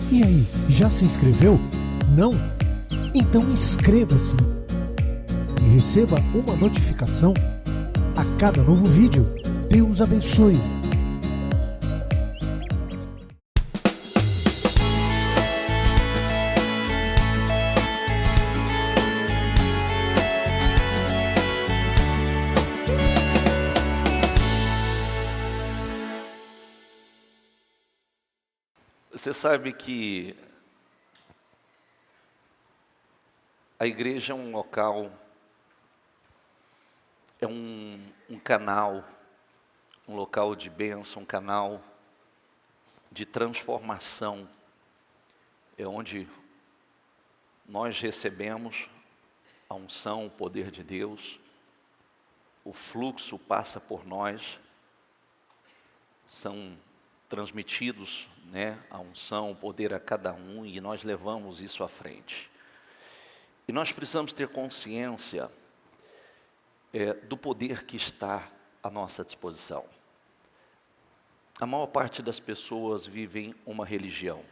E aí, já se inscreveu? Não? Então inscreva-se e receba uma notificação a cada novo vídeo. Deus abençoe! Você sabe que a igreja é um local, é um canal, um local de bênção, um canal de transformação. É onde nós recebemos a unção, o poder de Deus, o fluxo passa por nós, são transmitidos, a unção, o poder a cada um, e nós levamos isso à frente. E nós precisamos ter consciência do poder que está à nossa disposição. A maior parte das pessoas vivem uma religião.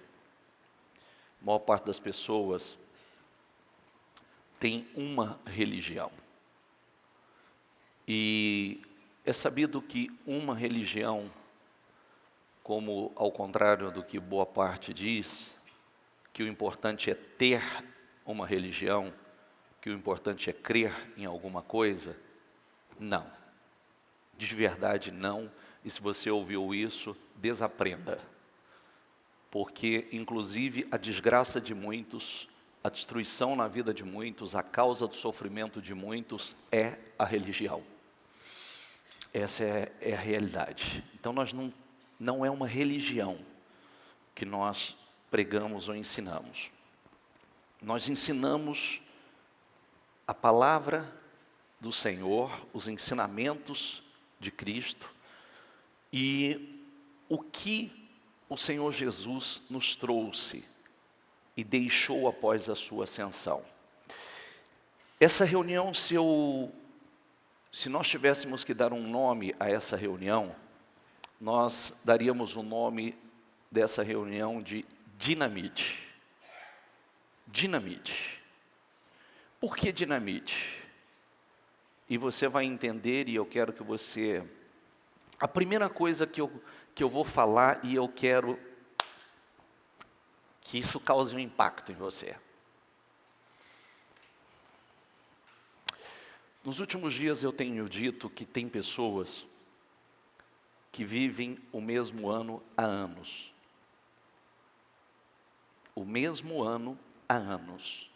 A maior parte das pessoas tem uma religião. E é sabido que uma religião, como ao contrário do que boa parte diz, que o importante é ter uma religião, que o importante é crer em alguma coisa, não. De verdade não, e se você ouviu isso, desaprenda. Porque, inclusive, a desgraça de muitos, a destruição na vida de muitos, a causa do sofrimento de muitos é a religião. Essa é a realidade. Então, não é uma religião que nós pregamos ou ensinamos. Nós ensinamos a palavra do Senhor, os ensinamentos de Cristo e o que o Senhor Jesus nos trouxe e deixou após a sua ascensão. Essa reunião, se nós tivéssemos que dar um nome a essa reunião, nós daríamos o nome dessa reunião de dinamite. Dinamite. Por que dinamite? E você vai entender, e eu quero que você... A primeira coisa que eu vou falar, e eu quero que isso cause um impacto em você. Nos últimos dias eu tenho dito que tem pessoas que vivem o mesmo ano há anos. O mesmo ano há anos.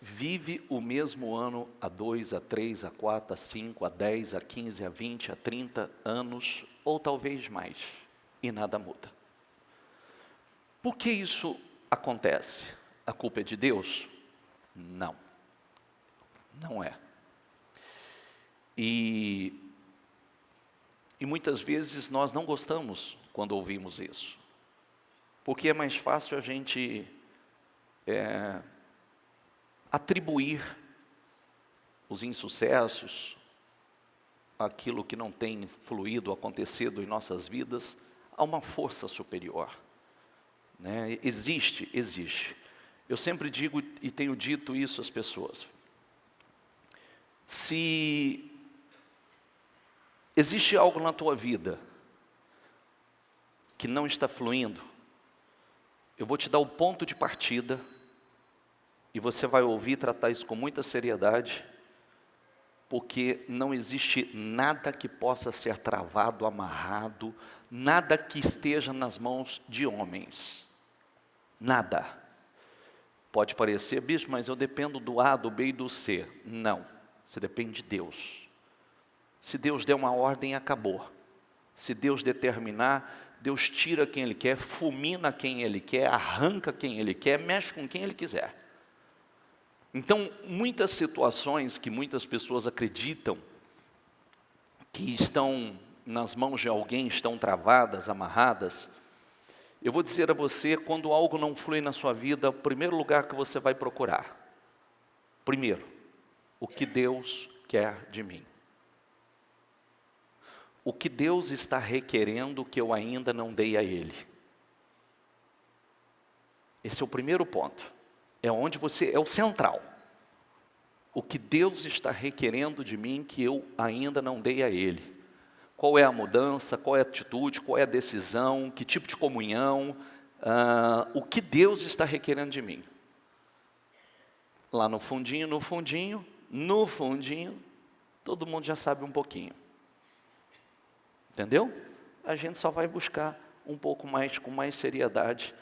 Vive o mesmo ano há 2, há 3, há 4, há 5, há 10, há 15, há 20, há 30 anos, ou talvez mais, e nada muda. Por que isso acontece? A culpa é de Deus? Não. Não é. E muitas vezes nós não gostamos quando ouvimos isso. Porque é mais fácil a gente atribuir os insucessos, aquilo que não tem fluído, acontecido em nossas vidas, a uma força superior. Existe. Eu sempre digo e tenho dito isso às pessoas. Se existe algo na tua vida que não está fluindo, eu vou te dar o ponto de partida e você vai ouvir e tratar isso com muita seriedade, porque não existe nada que possa ser travado, amarrado, nada que esteja nas mãos de homens. Nada. Pode parecer, bicho, mas eu dependo do A, do B e do C. Não, você depende de Deus. Se Deus der uma ordem, acabou. Se Deus determinar, Deus tira quem Ele quer, fulmina quem Ele quer, arranca quem Ele quer, mexe com quem Ele quiser. Então, muitas situações que muitas pessoas acreditam que estão nas mãos de alguém, estão travadas, amarradas, eu vou dizer a você, quando algo não flui na sua vida, o primeiro lugar que você vai procurar. Primeiro, o que Deus quer de mim. o que Deus está requerendo que eu ainda não dei a Ele. Esse é o primeiro ponto. É onde você, é o central. O que Deus está requerendo de mim que eu ainda não dei a Ele. Qual é a mudança, qual é a atitude, qual é a decisão, que tipo de comunhão, o que Deus está requerendo de mim. Lá no fundinho, todo mundo já sabe um pouquinho. Entendeu? A gente só vai buscar um pouco mais, com mais seriedade,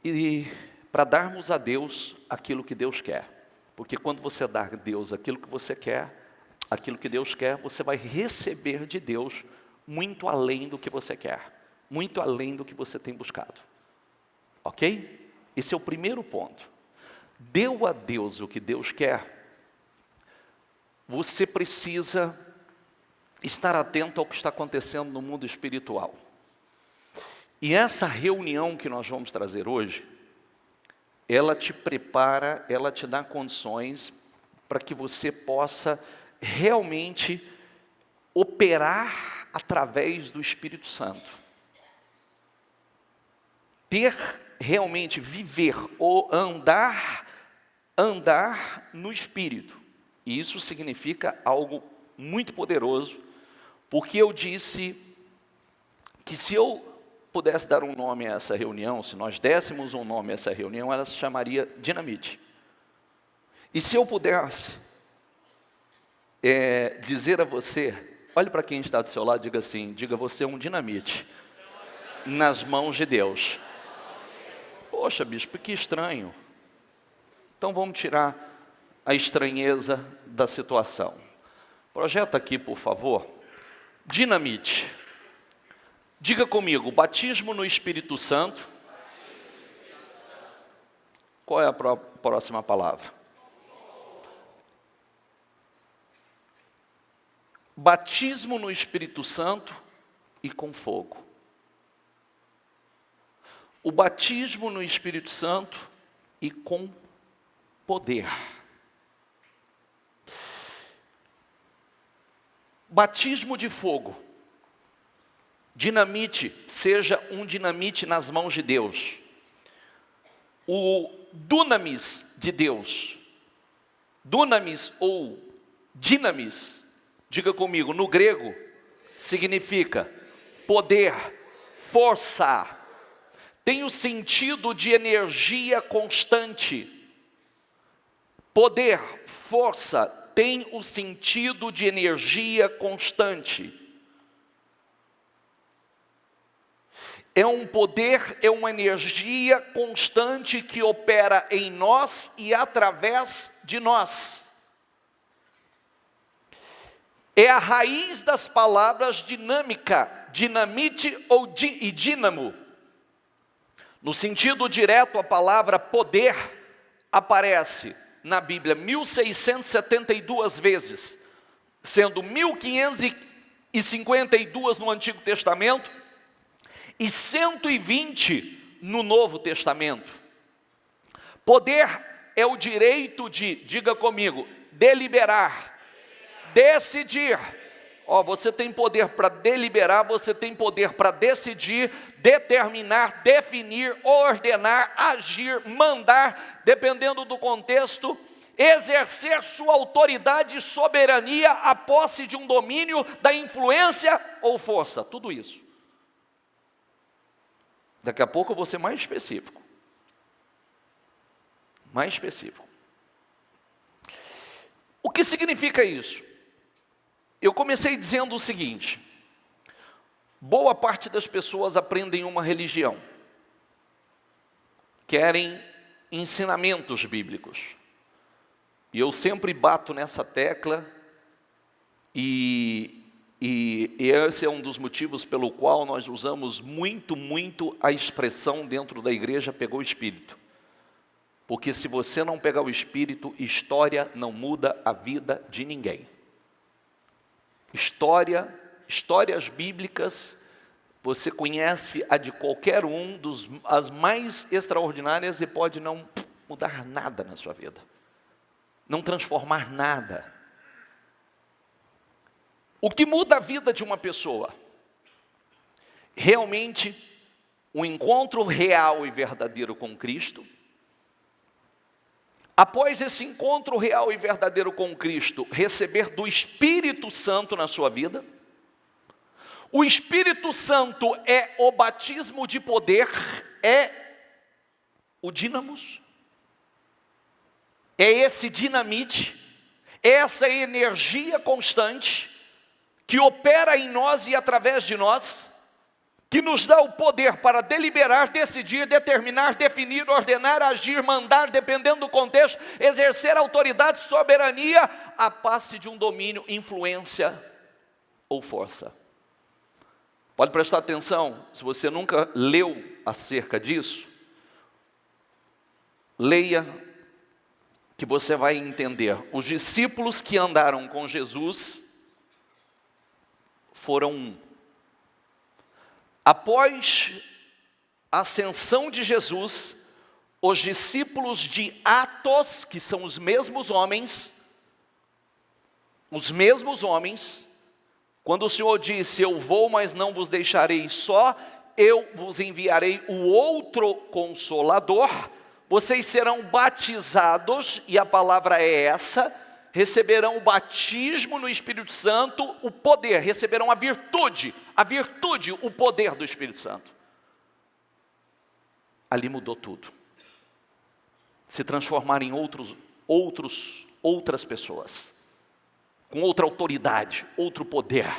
e para darmos a Deus aquilo que Deus quer. Porque quando você dá a Deus aquilo que você quer, aquilo que Deus quer, você vai receber de Deus muito além do que você quer, muito além do que você tem buscado. Ok? Esse é o primeiro ponto. Deu a Deus o que Deus quer, você precisa estar atento ao que está acontecendo no mundo espiritual. E essa reunião que nós vamos trazer hoje, ela te prepara, ela te dá condições para que você possa realmente operar através do Espírito Santo. Ter realmente, viver ou andar no Espírito. E isso significa algo muito poderoso, porque eu disse que se eu pudesse dar um nome a essa reunião, se nós dessemos um nome a essa reunião, ela se chamaria Dinamite. E se eu pudesse dizer a você, olhe para quem está do seu lado, diga assim, diga: você é um dinamite nas mãos de Deus. Poxa, bispo, que estranho. Então vamos tirar a estranheza da situação. Projeta aqui, por favor. Dinamite. Diga comigo, batismo no Espírito Santo. Qual é a próxima palavra? Batismo no Espírito Santo e com fogo. O batismo no Espírito Santo e com poder. Batismo de fogo. Dinamite, seja um dinamite nas mãos de Deus. O dunamis de Deus. Dunamis ou dinamis, diga comigo, no grego, significa poder, força. Tem o sentido de energia constante. Poder, força, tem o sentido de energia constante. É um poder, é uma energia constante que opera em nós e através de nós. É a raiz das palavras dinâmica, dinamite e dínamo. No sentido direto, a palavra poder aparece na Bíblia 1672 vezes, sendo 1552 no Antigo Testamento e 120 no Novo Testamento. Poder é o direito de, diga comigo, deliberar, decidir. Você tem poder para deliberar, você tem poder para decidir, determinar, definir, ordenar, agir, mandar, dependendo do contexto, exercer sua autoridade e soberania, a posse de um domínio, da influência ou força, tudo isso. Daqui a pouco eu vou ser mais específico. Mais específico. O que significa isso? Eu comecei dizendo o seguinte: boa parte das pessoas aprendem uma religião, querem ensinamentos bíblicos. E eu sempre bato nessa tecla, e esse é um dos motivos pelo qual nós usamos muito a expressão dentro da igreja, pegou o Espírito. Porque se você não pegar o Espírito, história não muda a vida de ninguém. Histórias bíblicas, você conhece a de qualquer um, as mais extraordinárias, e pode não mudar nada na sua vida. Não transformar nada. O que muda a vida de uma pessoa? Realmente, um encontro real e verdadeiro com Cristo. Após esse encontro real e verdadeiro com Cristo, receber do Espírito Santo na sua vida. O Espírito Santo é o batismo de poder, é o dínamos, é esse dinamite, é essa energia constante que opera em nós e através de nós, que nos dá o poder para deliberar, decidir, determinar, definir, ordenar, agir, mandar, dependendo do contexto, exercer autoridade, soberania, a passe de um domínio, influência ou força. Pode prestar atenção, se você nunca leu acerca disso, leia, que você vai entender. Os discípulos que andaram com Jesus foram um. Após a ascensão de Jesus, os discípulos de Atos, que são os mesmos homens, quando o Senhor disse, eu vou, mas não vos deixarei só, eu vos enviarei o outro Consolador, vocês serão batizados, e a palavra é essa, receberão o batismo no Espírito Santo, o poder, receberão a virtude, o poder do Espírito Santo. Ali mudou tudo. Se transformaram em outras pessoas, com outra autoridade, outro poder.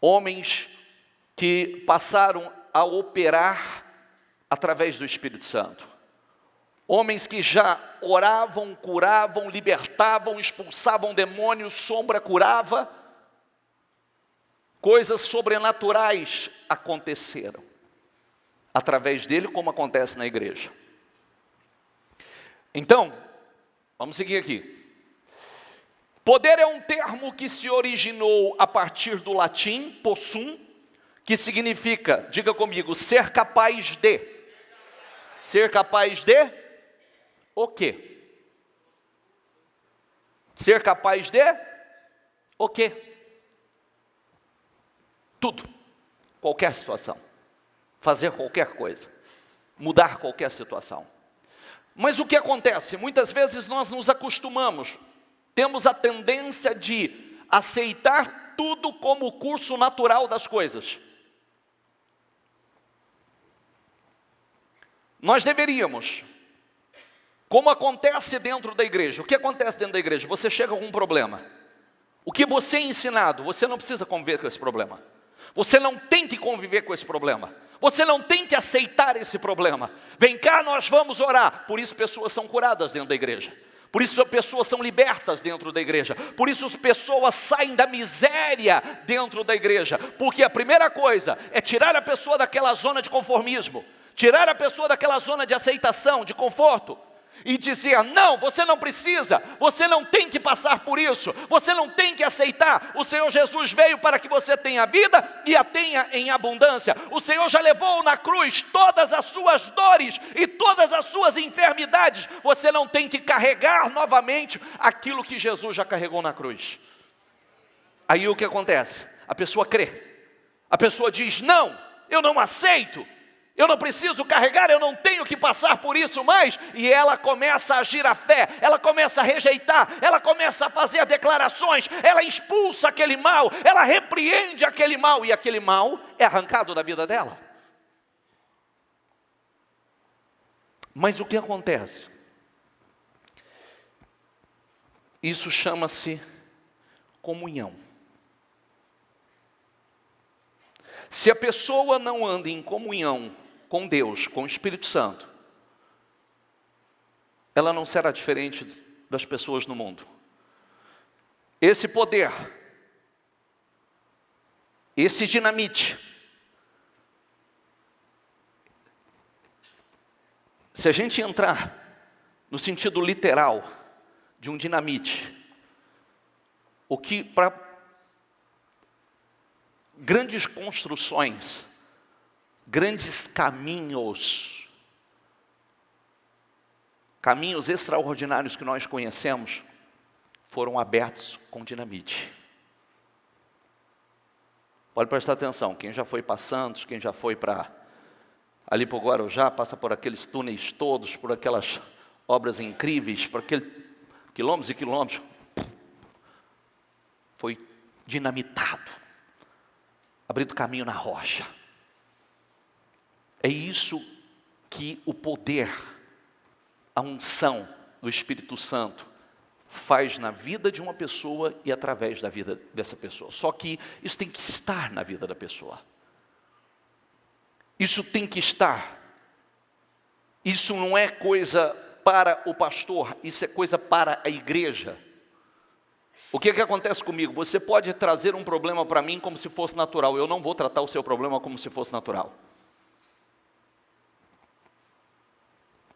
Homens que passaram a operar através do Espírito Santo. Homens que já oravam, curavam, libertavam, expulsavam demônios, sombra curava. Coisas sobrenaturais aconteceram através dele, como acontece na igreja. Então, vamos seguir aqui. Poder é um termo que se originou a partir do latim, possum, que significa, diga comigo, ser capaz de. Ser capaz de o quê? Ser capaz de o quê? Tudo, qualquer situação, fazer qualquer coisa, mudar qualquer situação. Mas o que acontece? Muitas vezes nós nos acostumamos, temos a tendência de aceitar tudo como o curso natural das coisas. Nós deveríamos, como acontece dentro da igreja, o que acontece dentro da igreja? Você chega com um problema, o que você é ensinado, você não precisa conviver com esse problema, você não tem que conviver com esse problema, você não tem que aceitar esse problema. Vem cá, nós vamos orar. Por isso pessoas são curadas dentro da igreja, por isso pessoas são libertas dentro da igreja, por isso as pessoas saem da miséria dentro da igreja, porque a primeira coisa é tirar a pessoa daquela zona de conformismo, tirar a pessoa daquela zona de aceitação, de conforto, e dizer, não, você não precisa, você não tem que passar por isso, você não tem que aceitar, o Senhor Jesus veio para que você tenha vida e a tenha em abundância, o Senhor já levou na cruz todas as suas dores e todas as suas enfermidades, você não tem que carregar novamente aquilo que Jesus já carregou na cruz. Aí o que acontece? A pessoa crê, a pessoa diz, não, eu não aceito, eu não preciso carregar, eu não tenho que passar por isso mais. E ela começa a agir a fé, ela começa a rejeitar, ela começa a fazer declarações, ela expulsa aquele mal, ela repreende aquele mal, e aquele mal é arrancado da vida dela. Mas o que acontece? Isso chama-se comunhão. Se a pessoa não anda em comunhão com Deus, com o Espírito Santo, ela não será diferente das pessoas no mundo. Esse poder, esse dinamite, se a gente entrar no sentido literal de um dinamite, o que para grandes construções, grandes caminhos extraordinários que nós conhecemos, foram abertos com dinamite. Pode prestar atenção, quem já foi para Santos, quem já foi ali para o Guarujá, passa por aqueles túneis todos, por aquelas obras incríveis, por aqueles quilômetros e quilômetros, foi dinamitado, abrindo caminho na rocha. É isso que o poder, a unção do Espírito Santo faz na vida de uma pessoa e através da vida dessa pessoa. Só que isso tem que estar na vida da pessoa. Isso tem que estar. Isso não é coisa para o pastor, isso é coisa para a igreja. O que acontece comigo? Você pode trazer um problema para mim como se fosse natural. Eu não vou tratar o seu problema como se fosse natural.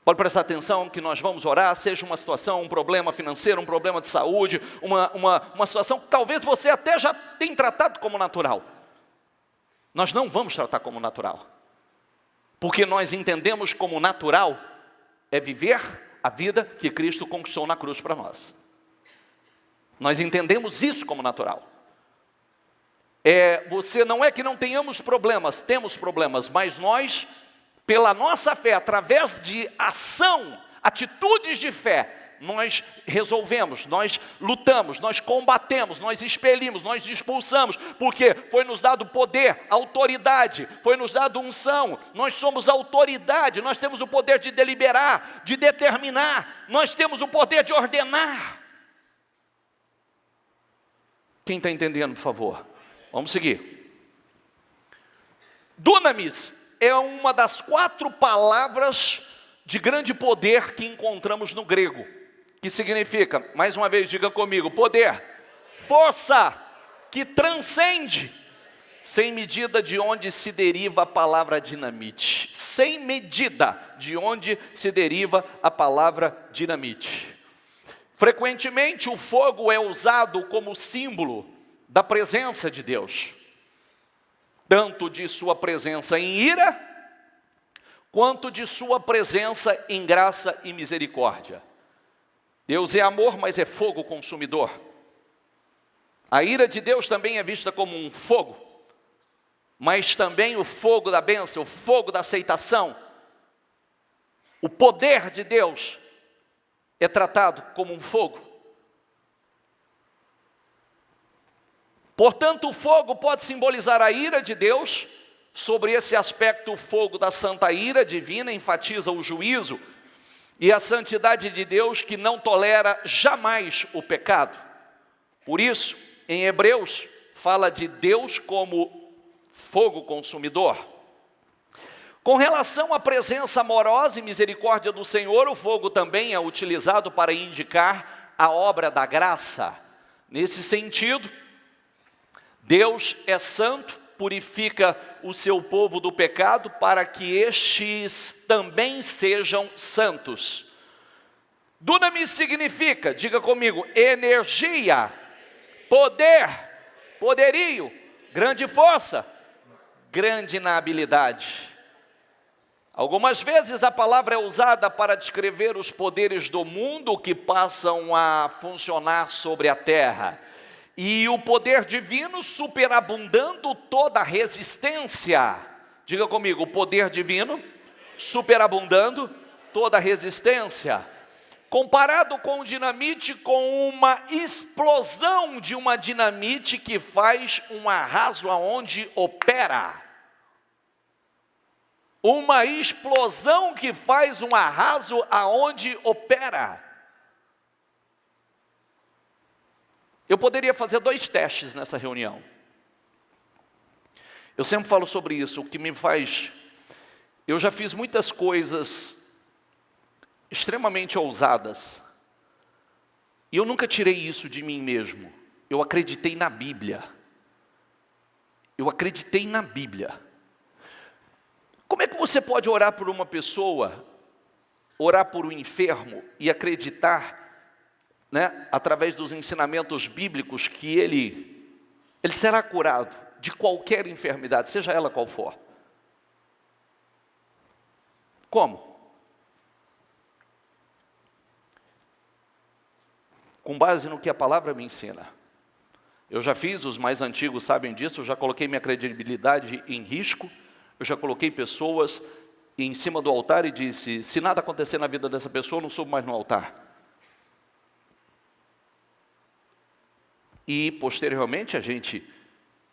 Pode prestar atenção que nós vamos orar, seja uma situação, um problema financeiro, um problema de saúde, uma situação que talvez você até já tenha tratado como natural. Nós não vamos tratar como natural. Porque nós entendemos como natural é viver a vida que Cristo conquistou na cruz para nós. Nós entendemos isso como natural. Você não é que não tenhamos problemas, temos problemas, mas nós, pela nossa fé, através de ação, atitudes de fé, nós resolvemos, nós lutamos, nós combatemos, nós expelimos, nós expulsamos, porque foi nos dado poder, autoridade, foi nos dado unção, nós somos autoridade, nós temos o poder de deliberar, de determinar, nós temos o poder de ordenar. Quem está entendendo, por favor? Vamos seguir. Dunamis é uma das 4 palavras de grande poder que encontramos no grego, que significa, mais uma vez, diga comigo, poder, força, que transcende, sem medida de onde se deriva a palavra dinamite. Sem medida de onde se deriva a palavra dinamite. Frequentemente o fogo é usado como símbolo da presença de Deus, tanto de sua presença em ira, quanto de sua presença em graça e misericórdia. Deus é amor, mas é fogo consumidor. A ira de Deus também é vista como um fogo, mas também o fogo da bênção, o fogo da aceitação. O poder de Deus é tratado como um fogo. Portanto, o fogo pode simbolizar a ira de Deus. Sobre esse aspecto, o fogo da santa ira divina enfatiza o juízo e a santidade de Deus, que não tolera jamais o pecado. Por isso, em Hebreus, fala de Deus como fogo consumidor. Com relação à presença amorosa e misericórdia do Senhor, o fogo também é utilizado para indicar a obra da graça. Nesse sentido, Deus é santo, purifica o seu povo do pecado para que estes também sejam santos. Dunamis significa, diga comigo, energia, poder, poderio, grande força, grande inabilidade. Algumas vezes a palavra é usada para descrever os poderes do mundo que passam a funcionar sobre a terra. E o poder divino superabundando toda resistência. Diga comigo, o poder divino superabundando toda resistência. Comparado com o dinamite, com uma explosão de uma dinamite que faz um arraso aonde opera. Uma explosão que faz um arraso aonde opera. Eu poderia fazer 2 testes nessa reunião. Eu sempre falo sobre isso, o que me faz... Eu já fiz muitas coisas extremamente ousadas. E eu nunca tirei isso de mim mesmo. Eu acreditei na Bíblia. Eu acreditei na Bíblia. Como é que você pode orar por uma pessoa, orar por um enfermo e acreditar, através dos ensinamentos bíblicos, que ele será curado de qualquer enfermidade, seja ela qual for? Como? Com base no que a palavra me ensina. Eu já fiz, os mais antigos sabem disso, eu já coloquei minha credibilidade em risco, eu já coloquei pessoas em cima do altar e disse, se nada acontecer na vida dessa pessoa, eu não subo mais no altar. E posteriormente a gente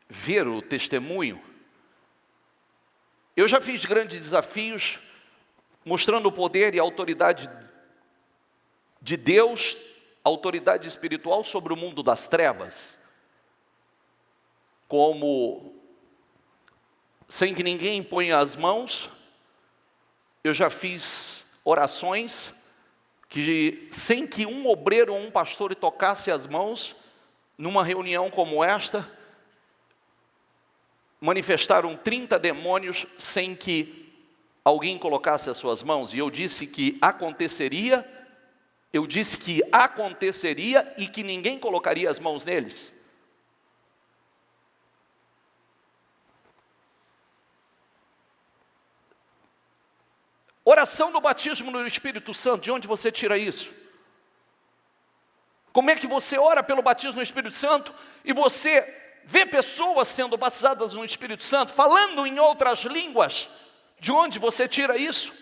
ver o testemunho. Eu já fiz grandes desafios, mostrando o poder e a autoridade de Deus, autoridade espiritual sobre o mundo das trevas. Como, sem que ninguém imponha as mãos, eu já fiz orações que, sem que um obreiro ou um pastor tocasse as mãos, numa reunião como esta, manifestaram 30 demônios sem que alguém colocasse as suas mãos. E eu disse que aconteceria e que ninguém colocaria as mãos neles. Oração no batismo no Espírito Santo, de onde você tira isso? Como é que você ora pelo batismo no Espírito Santo e você vê pessoas sendo batizadas no Espírito Santo, falando em outras línguas? De onde você tira isso?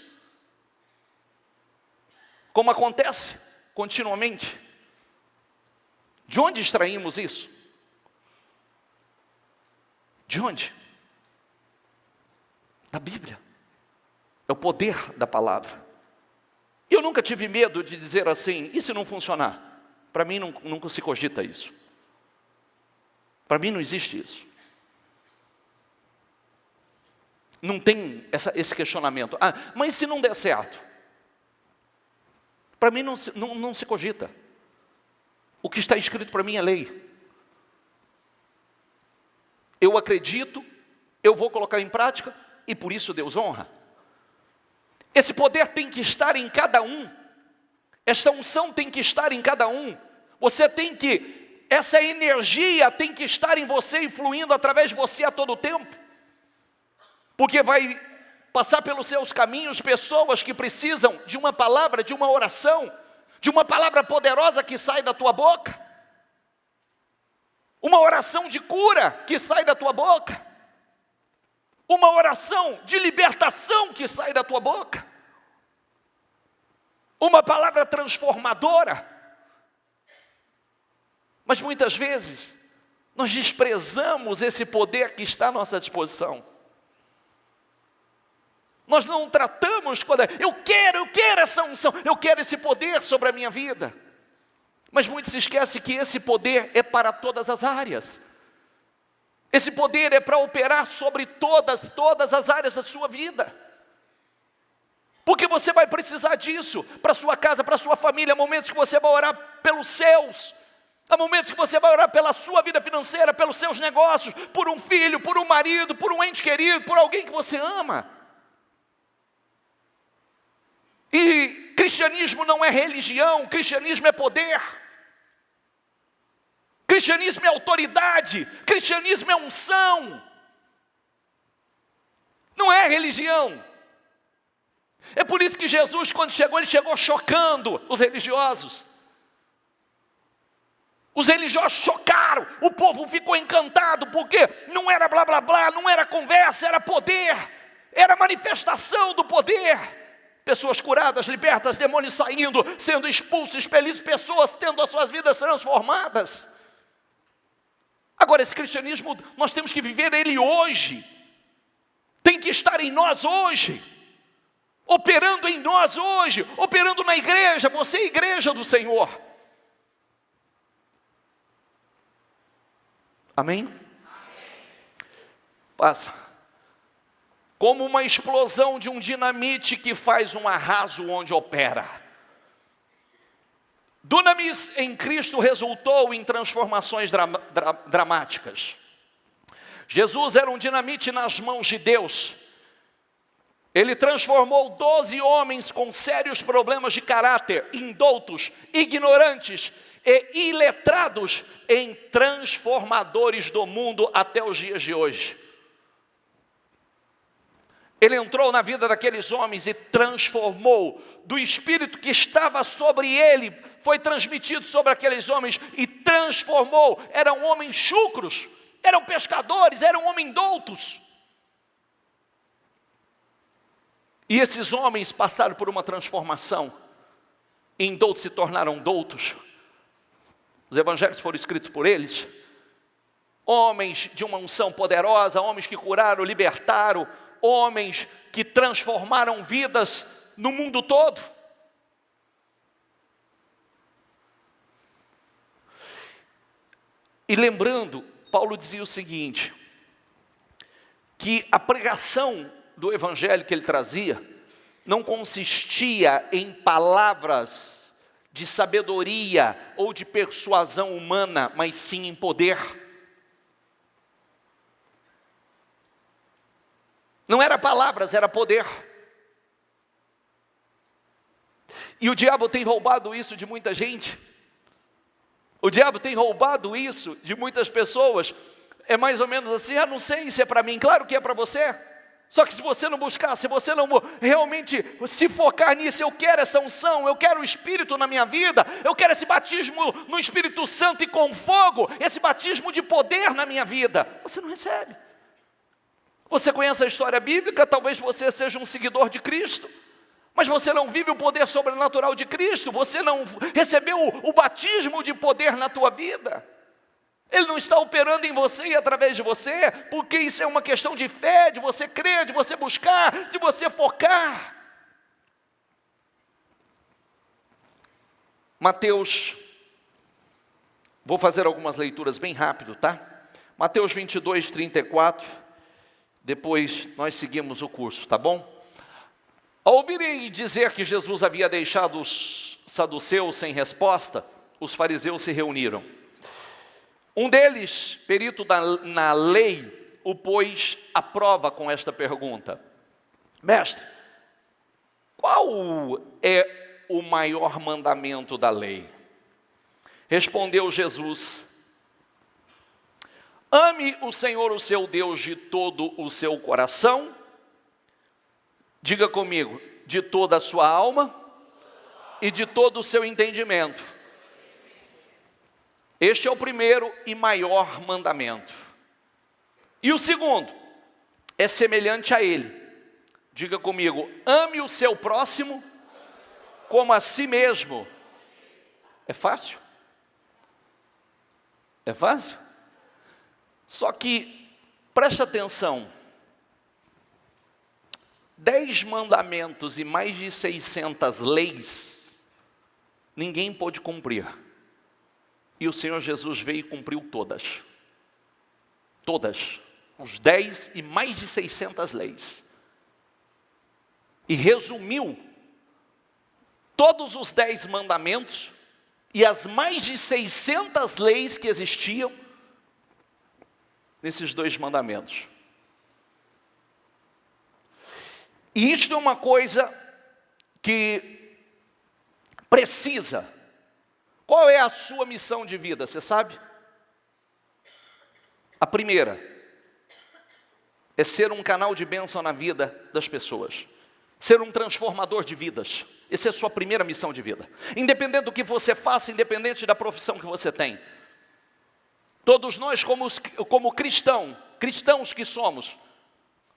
Como acontece continuamente? De onde extraímos isso? De onde? Da Bíblia. É o poder da palavra. Eu nunca tive medo de dizer assim, e se não funcionar? Para mim nunca se cogita isso. Para mim não existe isso. Não tem esse questionamento. Ah, mas se não der certo? Para mim não se cogita. O que está escrito para mim é lei. Eu acredito, eu vou colocar em prática, e por isso Deus honra. Esse poder tem que estar em cada um. Esta unção tem que estar em cada um. Essa energia tem que estar em você e fluindo através de você a todo tempo. Porque vai passar pelos seus caminhos pessoas que precisam de uma palavra, de uma oração, de uma palavra poderosa que sai da tua boca. Uma oração de cura que sai da tua boca. Uma oração de libertação que sai da tua boca. Uma palavra transformadora. Mas muitas vezes, nós desprezamos esse poder que está à nossa disposição. Nós não tratamos quando eu quero essa unção, eu quero esse poder sobre a minha vida. Mas muitos se esquecem que esse poder é para todas as áreas. Esse poder é para operar sobre todas as áreas da sua vida. Porque você vai precisar disso para a sua casa, para a sua família. Há momentos que você vai orar pelos céus. Há momentos que você vai orar pela sua vida financeira, pelos seus negócios, por um filho, por um marido, por um ente querido, por alguém que você ama. E cristianismo não é religião, cristianismo é poder. Cristianismo é autoridade, cristianismo é unção. Não é religião. É por isso que Jesus, quando chegou, ele chegou chocando os religiosos. Os religiosos chocaram, o povo ficou encantado, porque não era blá blá blá, não era conversa, era poder, era manifestação do poder. Pessoas curadas, libertas, demônios saindo, sendo expulsos, expelidos, pessoas tendo as suas vidas transformadas. Agora, esse cristianismo, nós temos que viver ele hoje, tem que estar em nós hoje, operando em nós hoje, operando na igreja, você é igreja do Senhor. Amém? Passa. Como uma explosão de um dinamite que faz um arraso onde opera. Dunamis em Cristo resultou em transformações dramáticas. Jesus era um dinamite nas mãos de Deus. Ele transformou 12 homens com sérios problemas de caráter, indoutos, ignorantes e iletrados em transformadores do mundo até os dias de hoje. Ele entrou na vida daqueles homens e transformou. Do espírito que estava sobre ele, foi transmitido sobre aqueles homens e transformou. Eram homens chucros, eram pescadores, eram homens doutos. E esses homens passaram por uma transformação. Em doutos se tornaram doutos. Os evangelhos foram escritos por eles. Homens de uma unção poderosa, homens que curaram, libertaram, homens que transformaram vidas no mundo todo. E lembrando, Paulo dizia o seguinte, que a pregação do evangelho que ele trazia não consistia em palavras de sabedoria ou de persuasão humana, mas sim em poder. Não era palavras, era poder. E o diabo tem roubado isso de muita gente. O diabo tem roubado isso de muitas pessoas. É mais ou menos assim, não sei se é para mim, claro que é para você. Só que se você não buscar, se você não realmente se focar nisso, eu quero essa unção, eu quero o Espírito na minha vida, eu quero esse batismo no Espírito Santo e com fogo, esse batismo de poder na minha vida, você não recebe. Você conhece a história bíblica, talvez você seja um seguidor de Cristo, mas você não vive o poder sobrenatural de Cristo, você não recebeu o batismo de poder na tua vida. Ele não está operando em você e através de você, porque isso é uma questão de fé, de você crer, de você buscar, de você focar. Mateus, vou fazer algumas leituras bem rápido, tá? Mateus 22, 34, depois nós seguimos o curso, tá bom? Ao ouvirem dizer que Jesus havia deixado os saduceus sem resposta, os fariseus se reuniram. Um deles, perito na lei, o pôs à prova com esta pergunta: Mestre, qual é o maior mandamento da lei? Respondeu Jesus: ame o Senhor, o seu Deus, de todo o seu coração. Diga comigo, de toda a sua alma e de todo o seu entendimento. Este é o primeiro e maior mandamento. E o segundo é semelhante a ele. Diga comigo, ame o seu próximo como a si mesmo. É fácil? É fácil? Só que, preste atenção, 10 mandamentos e mais de 600 leis, ninguém pôde cumprir. E o Senhor Jesus veio e cumpriu todas. Todas. Os 10 e mais de 600 leis. E resumiu todos os 10 mandamentos e as mais de 600 leis que existiam nesses 2 mandamentos. E isto é uma coisa que precisa. Qual é a sua missão de vida, você sabe? A primeira é ser um canal de bênção na vida das pessoas. Ser um transformador de vidas. Essa é a sua primeira missão de vida. Independente do que você faça, independente da profissão que você tem. Todos nós, como cristãos que somos,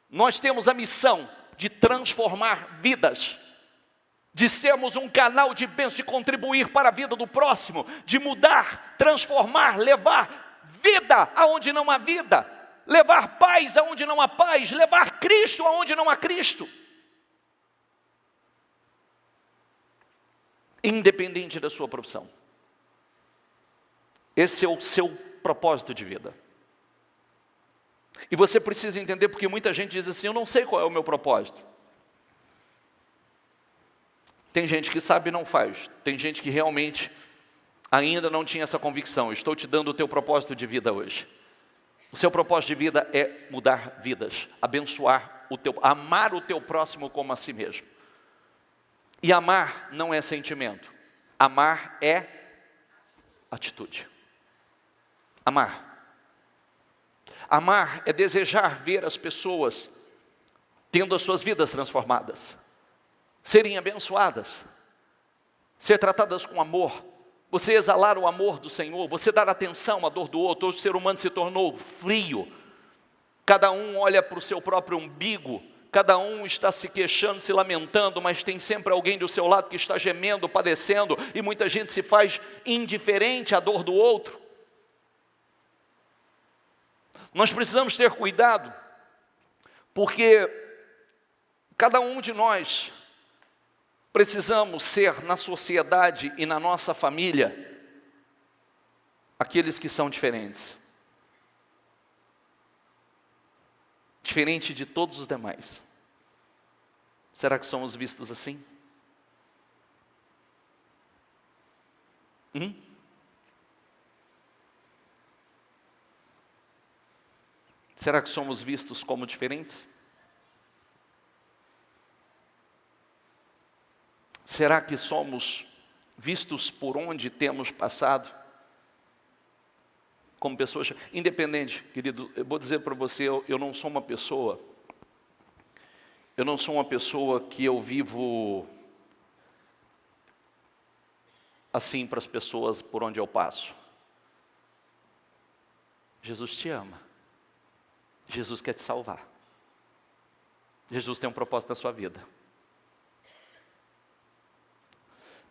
nós temos a missão de transformar vidas, de sermos um canal de bênção, de contribuir para a vida do próximo, de mudar, transformar, levar vida aonde não há vida, levar paz aonde não há paz, levar Cristo aonde não há Cristo. Independente da sua profissão. Esse é o seu propósito de vida. E você precisa entender, porque muita gente diz assim, eu não sei qual é o meu propósito. Tem gente que sabe e não faz. Tem gente que realmente ainda não tinha essa convicção. Estou te dando o teu propósito de vida hoje. O seu propósito de vida é mudar vidas, abençoar amar o teu próximo como a si mesmo. E amar não é sentimento. Amar é atitude. Amar. Amar é desejar ver as pessoas tendo as suas vidas transformadas, serem abençoadas, ser tratadas com amor, você exalar o amor do Senhor, você dar atenção à dor do outro. Hoje o ser humano se tornou frio, cada um olha para o seu próprio umbigo, cada um está se queixando, se lamentando, mas tem sempre alguém do seu lado que está gemendo, padecendo, e muita gente se faz indiferente à dor do outro. Nós precisamos ter cuidado, porque cada um de nós precisamos ser na sociedade e na nossa família aqueles que são diferentes. Diferente de todos os demais. Será que somos vistos assim? Será que somos vistos como diferentes? Será que somos vistos por onde temos passado? Como pessoas, independente, querido, eu vou dizer para você, eu não sou uma pessoa que eu vivo assim para as pessoas por onde eu passo. Jesus te ama. Jesus quer te salvar. Jesus tem um propósito na sua vida.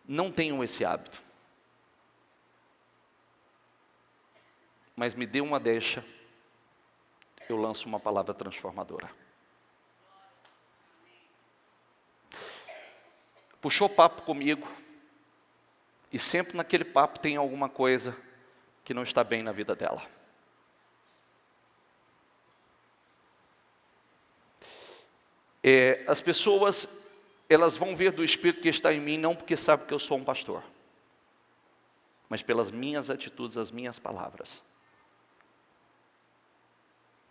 Não tenham esse hábito. Mas me dê uma deixa, eu lanço uma palavra transformadora. Puxou papo comigo, e sempre naquele papo tem alguma coisa que não está bem na vida dela. As pessoas, elas vão ver do Espírito que está em mim, não porque sabem que eu sou um pastor, mas pelas minhas atitudes, as minhas palavras.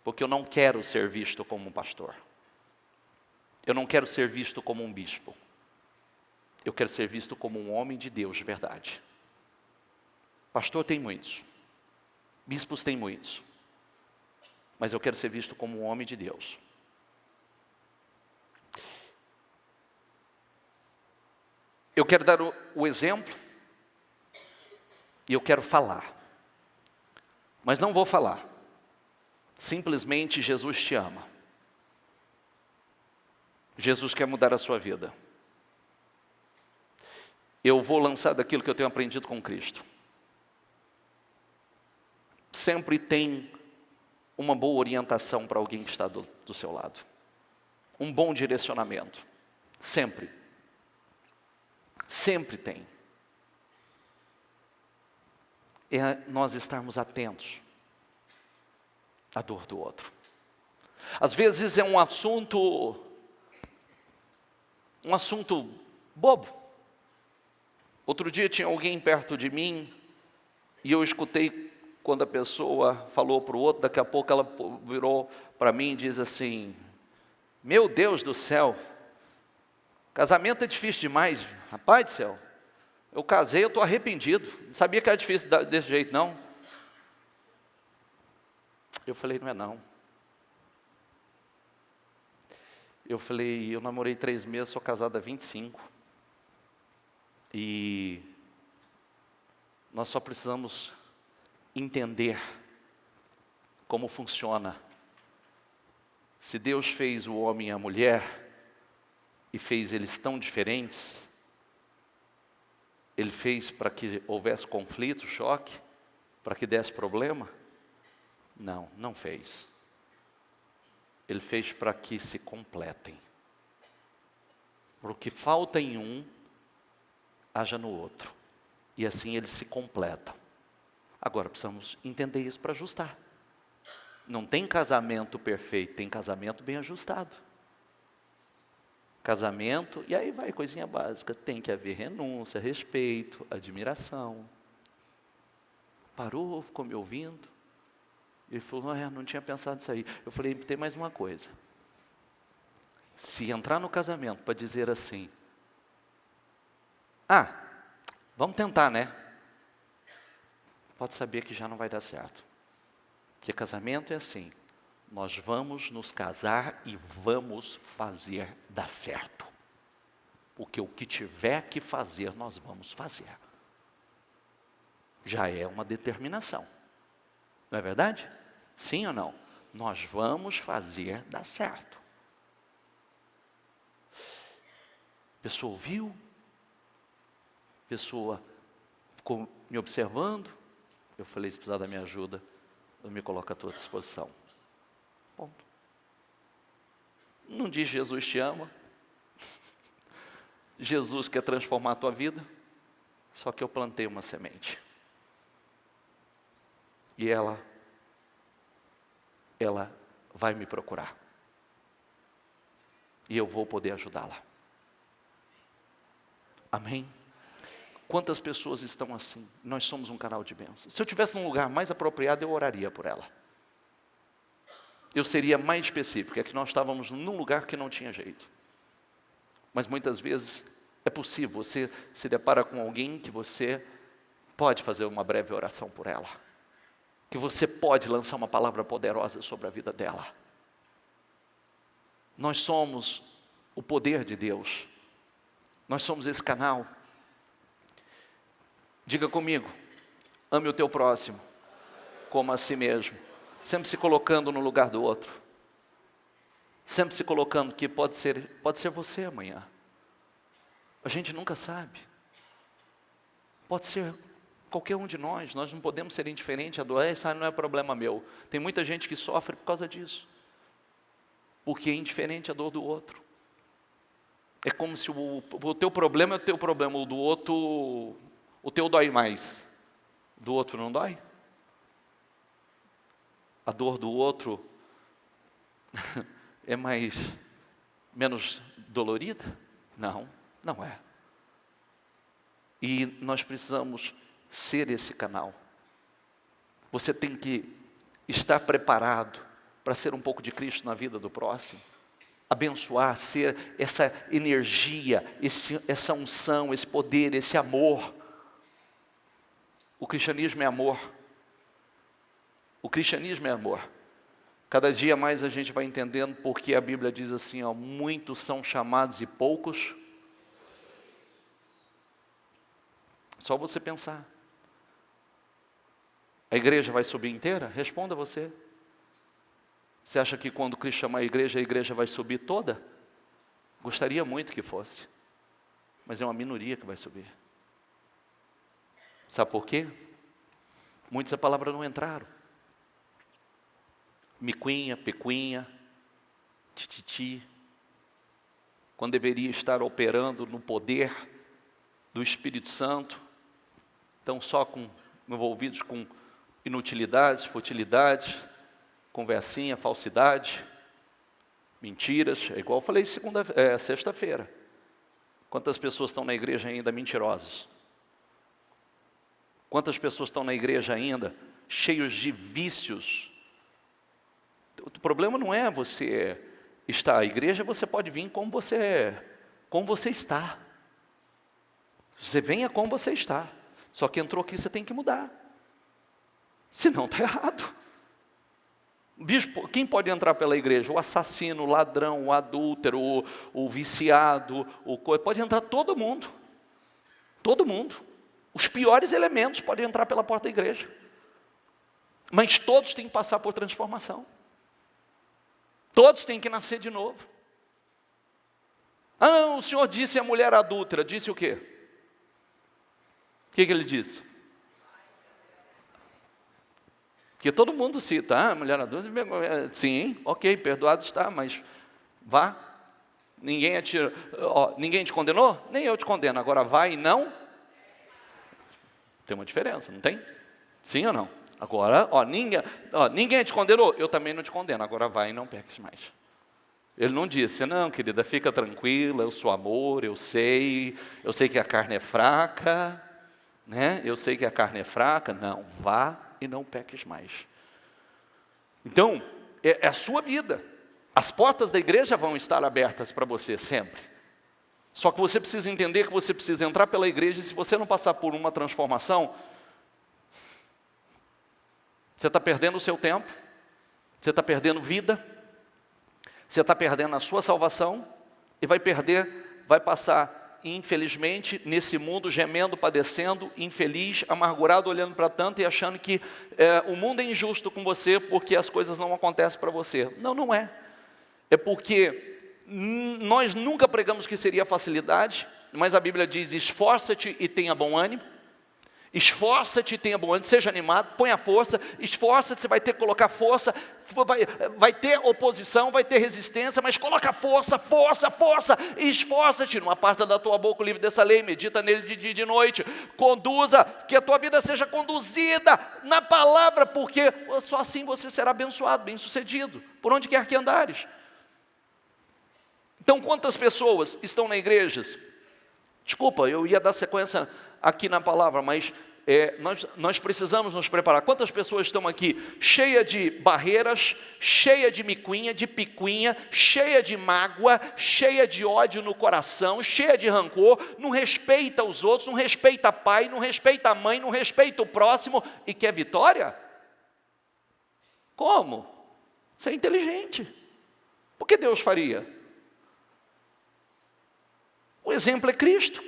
Porque eu não quero ser visto como um pastor. Eu não quero ser visto como um bispo. Eu quero ser visto como um homem de Deus de verdade. Pastor tem muitos. Bispos tem muitos. Mas eu quero ser visto como um homem de Deus. Eu quero dar o exemplo. E eu quero falar. Mas não vou falar. Simplesmente Jesus te ama. Jesus quer mudar a sua vida. Eu vou lançar daquilo que eu tenho aprendido com Cristo. Sempre tem uma boa orientação para alguém que está do seu lado. Um bom direcionamento. Sempre. Sempre tem. É nós estarmos atentos à dor do outro. Às vezes é um assunto bobo. Outro dia tinha alguém perto de mim e eu escutei quando a pessoa falou para o outro, daqui a pouco ela virou para mim e diz assim: meu Deus do céu, casamento é difícil demais, rapaz do céu, eu casei, eu estou arrependido, não sabia que era difícil desse jeito não. Eu falei, não é não. Eu falei, eu namorei 3 meses, sou casado há 25. E nós só precisamos entender como funciona. Se Deus fez o homem e a mulher, e fez eles tão diferentes, Ele fez para que houvesse conflito, choque, para que desse problema? Não, não fez. Ele fez para que se completem. Porque falta em um, haja no outro. E assim eles se completam. Agora precisamos entender isso para ajustar. Não tem casamento perfeito, tem casamento bem ajustado. Casamento, e aí vai coisinha básica, tem que haver renúncia, respeito, admiração. Parou, ficou me ouvindo. Ele falou, não tinha pensado nisso aí. Eu falei, tem mais uma coisa. Se entrar no casamento para dizer assim, vamos tentar, né? Pode saber que já não vai dar certo. Porque casamento é assim. Nós vamos nos casar e vamos fazer dar certo. Porque o que tiver que fazer, nós vamos fazer. Já é uma determinação. Não é verdade? Sim ou não? Nós vamos fazer dar certo. A pessoa ouviu, a pessoa ficou me observando. Eu falei, se precisar da minha ajuda, eu me coloco à tua disposição. Ponto. Não diz Jesus te ama. Jesus quer transformar a tua vida. Só que eu plantei uma semente. E ela vai me procurar. E eu vou poder ajudá-la. Amém? Quantas pessoas estão assim? Nós somos um canal de bênção. Se eu estivesse num lugar mais apropriado, eu oraria por ela. Eu seria mais específico, é que nós estávamos num lugar que não tinha jeito. Mas muitas vezes é possível, você se depara com alguém que você pode fazer uma breve oração por ela. Que você pode lançar uma palavra poderosa sobre a vida dela. Nós somos o poder de Deus. Nós somos esse canal. Diga comigo, ame o teu próximo, como a si mesmo. Sempre se colocando no lugar do outro. Sempre se colocando que pode ser você amanhã. A gente nunca sabe. Pode ser qualquer um de nós não podemos ser indiferentes à doença, não é problema meu. Tem muita gente que sofre por causa disso. Porque é indiferente à dor do outro. É como se o teu problema é o teu problema, o do outro, o teu dói mais. Do outro não dói? A dor do outro é menos dolorida? Não, não é. E nós precisamos ser esse canal. Você tem que estar preparado para ser um pouco de Cristo na vida do próximo. Abençoar, ser essa energia, essa unção, esse poder, esse amor. O cristianismo é amor. O cristianismo é amor. Cada dia mais a gente vai entendendo porque a Bíblia diz assim, ó, muitos são chamados e poucos. Só você pensar. A igreja vai subir inteira? Responda você. Você acha que quando Cristo chamar a igreja vai subir toda? Gostaria muito que fosse. Mas é uma minoria que vai subir. Sabe por quê? Muitos a palavra não entraram. Miquinha, pequinha, tititi. Quando deveria estar operando no poder do Espírito Santo. Estão só envolvidos com inutilidades, futilidades, conversinha, falsidade, mentiras. É igual eu falei sexta-feira. Quantas pessoas estão na igreja ainda mentirosas? Quantas pessoas estão na igreja ainda cheios de vícios? O problema não é você estar à igreja, você pode vir como você está. Você venha como você está. Só que entrou aqui, você tem que mudar. Senão está errado. Bispo, quem pode entrar pela igreja? O assassino, o ladrão, o adúltero, o viciado, pode entrar todo mundo. Todo mundo. Os piores elementos podem entrar pela porta da igreja. Mas todos têm que passar por transformação. Todos têm que nascer de novo. Ah, o Senhor disse a mulher adúltera. Disse o quê? O que ele disse? Que todo mundo cita, mulher adúltera, sim, ok, perdoado está, mas vá. Ninguém te condenou? Nem eu te condeno, agora vai e não. Tem uma diferença, não tem? Sim ou não? Agora, ninguém te condenou, eu também não te condeno, agora vai e não peques mais. Ele não disse, não, querida, fica tranquila, eu sou amor, eu sei que a carne é fraca, né? Eu sei que a carne é fraca, não, vá e não peques mais. Então, é a sua vida. As portas da igreja vão estar abertas para você sempre. Só que você precisa entender que você precisa entrar pela igreja e se você não passar por uma transformação, você está perdendo o seu tempo, Você está perdendo vida, você está perdendo a sua salvação e vai passar, infelizmente, nesse mundo gemendo, padecendo, infeliz, amargurado, olhando para tanto e achando que o mundo é injusto com você porque as coisas não acontecem para você. Não, não é. É porque nós nunca pregamos que seria facilidade, mas a Bíblia diz: esforça-te e tenha bom ânimo. Esforça-te e tenha bom ânimo, seja animado, ponha força, esforça-te, você vai ter que colocar força, vai ter oposição, vai ter resistência, mas coloca força, força, força, esforça-te, não aparta da tua boca o livro dessa lei, medita nele de dia e de noite, conduza, que a tua vida seja conduzida na palavra, porque só assim você será abençoado, bem-sucedido, por onde quer que andares. Então, quantas pessoas estão na igreja? Desculpa, eu ia dar sequência aqui na palavra, mas nós precisamos nos preparar. Quantas pessoas estão aqui cheia de barreiras, cheia de micuinha, de picuinha, cheia de mágoa, cheia de ódio no coração, cheia de rancor, não respeita os outros, não respeita pai, não respeita a mãe, não respeita o próximo e quer vitória? Como? Isso é inteligente. Por que Deus faria? O exemplo é Cristo.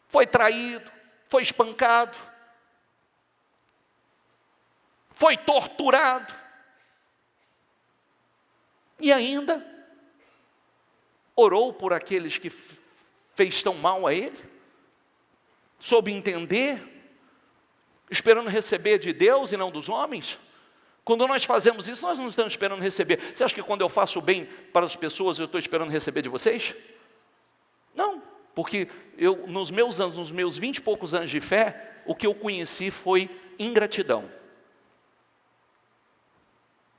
Foi traído, foi espancado, foi torturado e ainda orou por aqueles que fez tão mal a ele, soube entender, esperando receber de Deus e não dos homens. Quando nós fazemos isso, nós não estamos esperando receber. Você acha que quando eu faço o bem para as pessoas, eu estou esperando receber de vocês? Não. Porque nos meus 20 e poucos anos de fé, o que eu conheci foi ingratidão.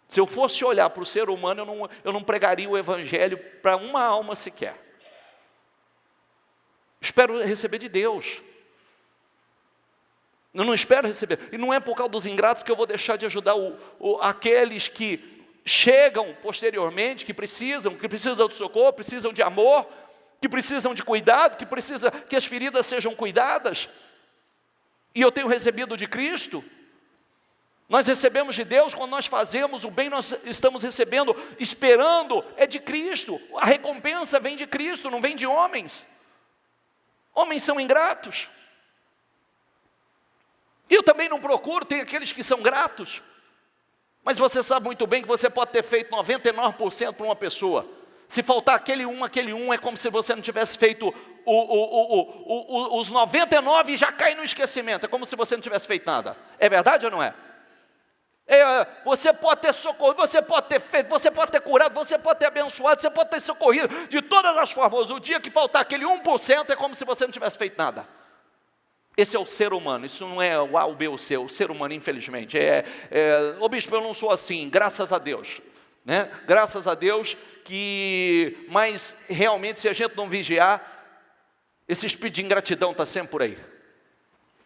Se eu fosse olhar para o ser humano, eu não pregaria o evangelho para uma alma sequer. Espero receber de Deus. Eu não espero receber. E não é por causa dos ingratos que eu vou deixar de ajudar aqueles que chegam posteriormente, que precisam de socorro, precisam de amor, que precisam de cuidado, que as feridas sejam cuidadas. E eu tenho recebido de Cristo. Nós recebemos de Deus, quando nós fazemos o bem, nós estamos recebendo, esperando, é de Cristo. A recompensa vem de Cristo, não vem de homens. Homens são ingratos. E eu também não procuro, tem aqueles que são gratos. Mas você sabe muito bem que você pode ter feito 99% para uma pessoa. Se faltar aquele um, é como se você não tivesse feito os 99 e já cai no esquecimento. É como se você não tivesse feito nada. É verdade ou não é? Você pode ter socorrido, você pode ter feito, você pode ter curado, você pode ter abençoado, você pode ter socorrido de todas as formas. O dia que faltar aquele 1% é como se você não tivesse feito nada. Esse é o ser humano, isso não é o A, o B, o C, o ser humano, infelizmente. Ô bispo, eu não sou assim, graças a Deus. Né? Graças a Deus mas realmente se a gente não vigiar, esse espírito de ingratidão está sempre por aí.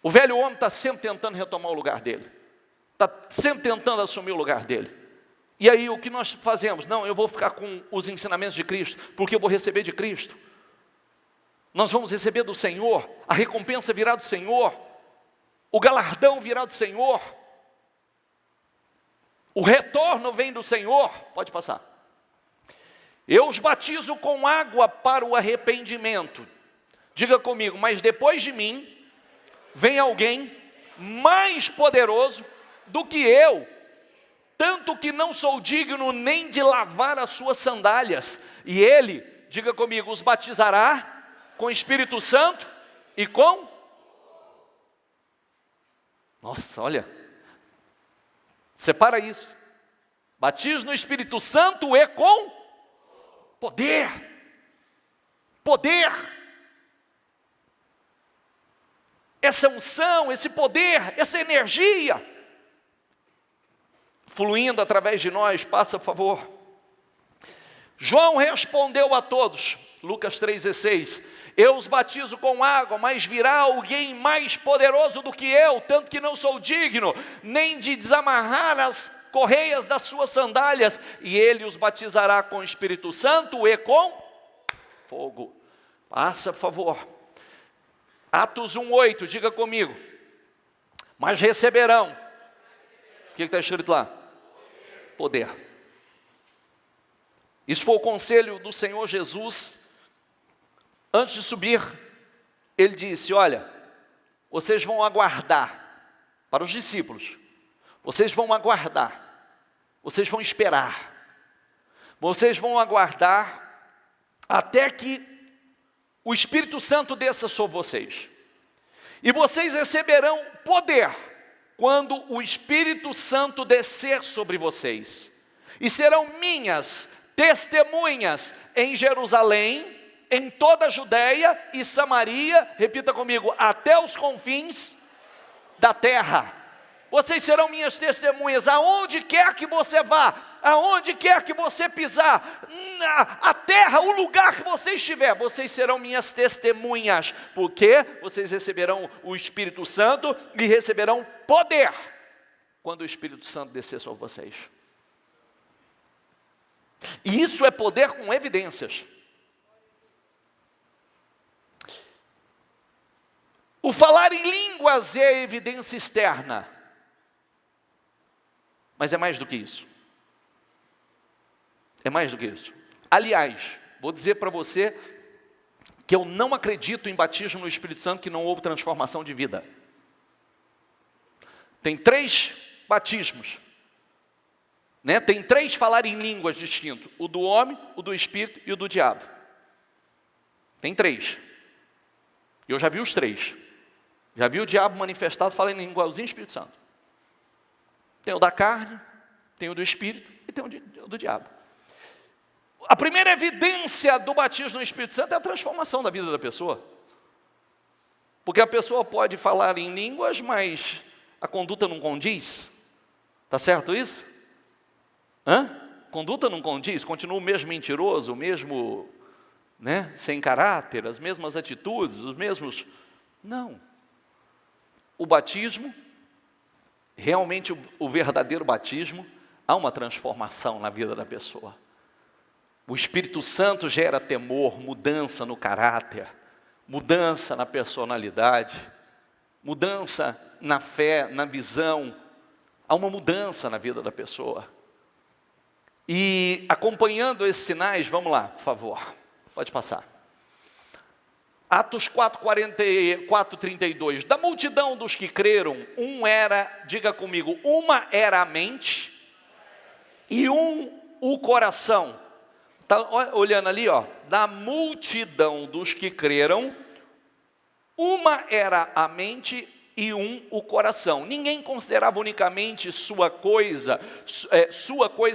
O velho homem está sempre tentando retomar o lugar dele, está sempre tentando assumir o lugar dele. E aí o que nós fazemos? Não, eu vou ficar com os ensinamentos de Cristo, porque eu vou receber de Cristo. Nós vamos receber do Senhor, a recompensa virá do Senhor, o galardão virá do Senhor, o retorno vem do Senhor. Pode passar. Eu os batizo com água para o arrependimento. Diga comigo, mas depois de mim, vem alguém mais poderoso do que eu, tanto que não sou digno nem de lavar as suas sandálias. E ele, diga comigo, os batizará com Espírito Santo e com... Nossa, olha, separa isso. Batismo no Espírito Santo e com poder. Poder. Essa unção, esse poder, essa energia fluindo através de nós, passa por favor. João respondeu a todos, Lucas 3,16: eu os batizo com água, mas virá alguém mais poderoso do que eu, tanto que não sou digno, nem de desamarrar as correias das suas sandálias, e ele os batizará com o Espírito Santo e com fogo. Passa, por favor. Atos 1,8, diga comigo. Mas receberão. O que está escrito lá? poder. Isso foi o conselho do Senhor Jesus. Antes de subir, ele disse: olha, vocês vão aguardar, para os discípulos, vocês vão aguardar, vocês vão esperar, vocês vão aguardar até que o Espírito Santo desça sobre vocês. E vocês receberão poder quando o Espírito Santo descer sobre vocês. E serão minhas testemunhas em Jerusalém, em toda a Judéia e Samaria, repita comigo, até os confins da terra. Vocês serão minhas testemunhas, aonde quer que você vá, aonde quer que você pisar, a terra, o lugar que você estiver, vocês serão minhas testemunhas, porque vocês receberão o Espírito Santo e receberão poder, quando o Espírito Santo descer sobre vocês. E isso é poder com evidências. O falar em línguas é evidência externa, mas é mais do que isso. É mais do que isso. Aliás, vou dizer para você que eu não acredito em batismo no Espírito Santo que não houve transformação de vida. Tem 3 batismos, né? Tem 3 falar em línguas distintos: o do homem, o do Espírito e o do diabo. Tem 3. Eu já vi os 3. Já vi o diabo manifestado falando em língua igualzinho ao Espírito Santo. Tem o da carne, tem o do Espírito e tem o do diabo. A primeira evidência do batismo no Espírito Santo é a transformação da vida da pessoa. Porque a pessoa pode falar em línguas, mas a conduta não condiz. Está certo isso? Conduta não condiz, continua o mesmo mentiroso, o mesmo, né, sem caráter, as mesmas atitudes, os mesmos... Não. O batismo, realmente o verdadeiro batismo, há uma transformação na vida da pessoa. O Espírito Santo gera temor, mudança no caráter, mudança na personalidade, mudança na fé, na visão. Há uma mudança na vida da pessoa. E acompanhando esses sinais, vamos lá, por favor, pode passar. Atos 4:32, da multidão dos que creram, diga comigo, uma era a mente e o coração. Está olhando ali, ó, da multidão dos que creram, uma era a mente e o coração. Ninguém considerava unicamente sua coisa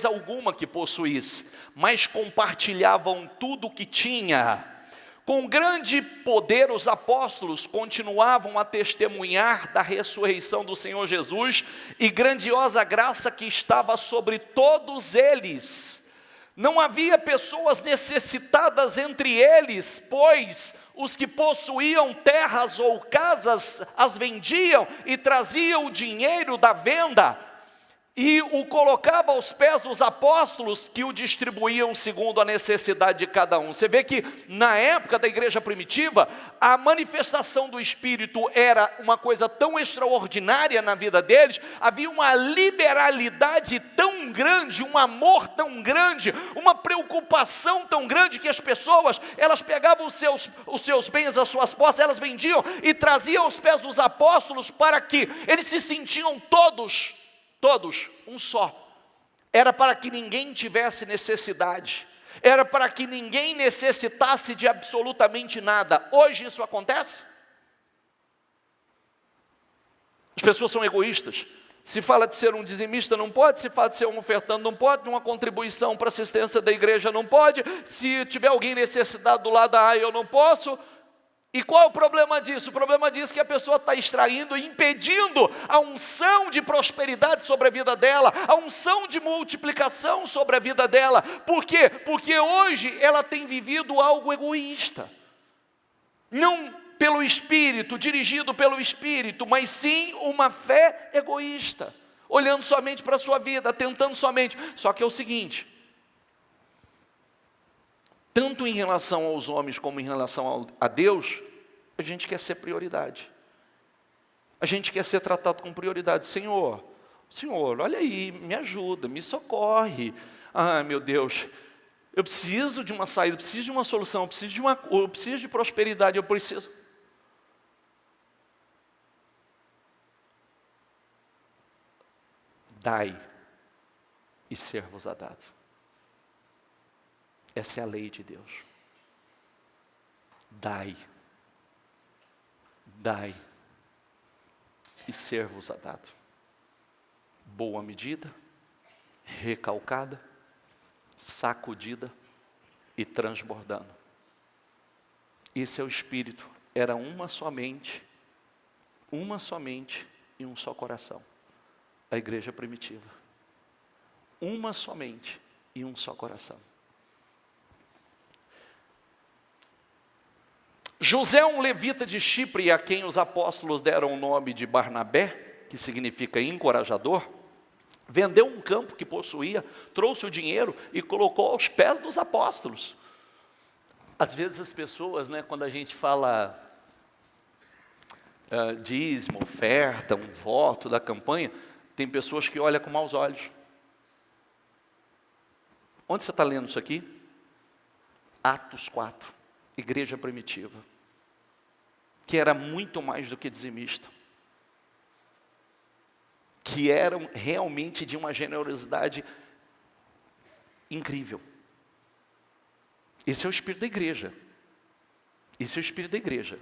alguma que possuísse, mas compartilhavam tudo o que tinha. Com grande poder, os apóstolos continuavam a testemunhar da ressurreição do Senhor Jesus e grandiosa graça que estava sobre todos eles. Não havia pessoas necessitadas entre eles, pois os que possuíam terras ou casas as vendiam e traziam o dinheiro da venda e o colocava aos pés dos apóstolos, que o distribuíam segundo a necessidade de cada um. Você vê que na época da igreja primitiva, a manifestação do Espírito era uma coisa tão extraordinária na vida deles, havia uma liberalidade tão grande, um amor tão grande, uma preocupação tão grande, que as pessoas, elas pegavam os seus bens, as suas posses, elas vendiam e traziam aos pés dos apóstolos, para que eles se sentiam todos um só. Era para que ninguém tivesse necessidade, era para que ninguém necessitasse de absolutamente nada. Hoje isso acontece? As pessoas são egoístas. Se fala de ser um dizimista, não pode. Se fala de ser um ofertante, não pode. Uma contribuição para a assistência da igreja, não pode. Se tiver alguém necessitado do lado da eu não posso. E qual é o problema disso? O problema disso é que a pessoa está extraindo, impedindo a unção de prosperidade sobre a vida dela, a unção de multiplicação sobre a vida dela. Por quê? Porque hoje ela tem vivido algo egoísta. Não pelo Espírito, dirigido pelo Espírito, mas sim uma fé egoísta, olhando somente para a sua vida, tentando somente. Só que é o seguinte, tanto em relação aos homens como em relação a Deus, a gente quer ser prioridade. A gente quer ser tratado com prioridade. Senhor, Senhor, olha aí, me ajuda, me socorre. Ah, meu Deus, eu preciso de uma saída, eu preciso de uma solução, eu preciso de prosperidade, eu preciso. Dai e ser-vos-á dado. Essa é a lei de Deus. Dai e ser-vos-á dado. Boa medida, recalcada, sacudida e transbordando. Esse é o Espírito. Era uma somente e um só coração. A igreja primitiva. Uma somente e um só coração. José, um levita de Chipre, a quem os apóstolos deram o nome de Barnabé, que significa encorajador, vendeu um campo que possuía, trouxe o dinheiro e colocou aos pés dos apóstolos. Às vezes as pessoas, quando a gente fala dízimo, oferta, um voto da campanha, tem pessoas que olham com maus olhos. Onde você está lendo isso aqui? Atos 4, igreja primitiva, que era muito mais do que dizimista, que eram realmente de uma generosidade incrível. Esse é o espírito da igreja. Esse é o espírito da igreja.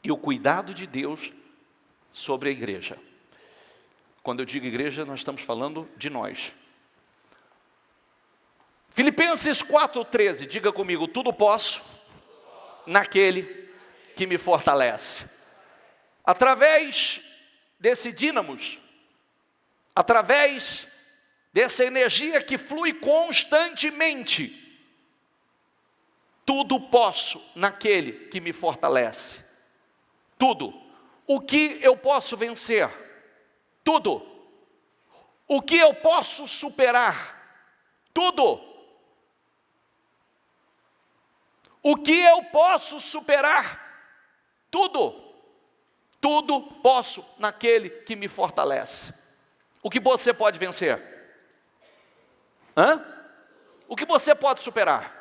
E o cuidado de Deus sobre a igreja. Quando eu digo igreja, nós estamos falando de nós. Filipenses 4,13, diga comigo, tudo posso naquele que me fortalece. Através desse dínamos, através dessa energia que flui constantemente, tudo posso naquele que me fortalece. Tudo. O que eu posso vencer? Tudo. O que eu posso superar? Tudo. O que eu posso superar? Tudo. Tudo posso naquele que me fortalece. O que você pode vencer? O que você pode superar?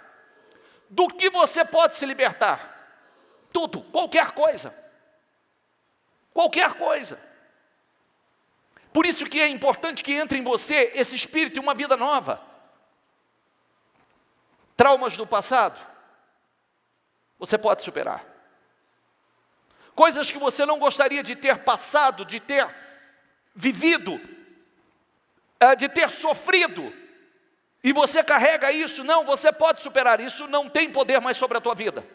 Do que você pode se libertar? Tudo, qualquer coisa. Qualquer coisa. Por isso que é importante que entre em você esse espírito e uma vida nova. Traumas do passado, você pode superar. Coisas que você não gostaria de ter passado, de ter vivido, de ter sofrido, e você carrega isso, não, você pode superar, isso não tem poder mais sobre a tua vida.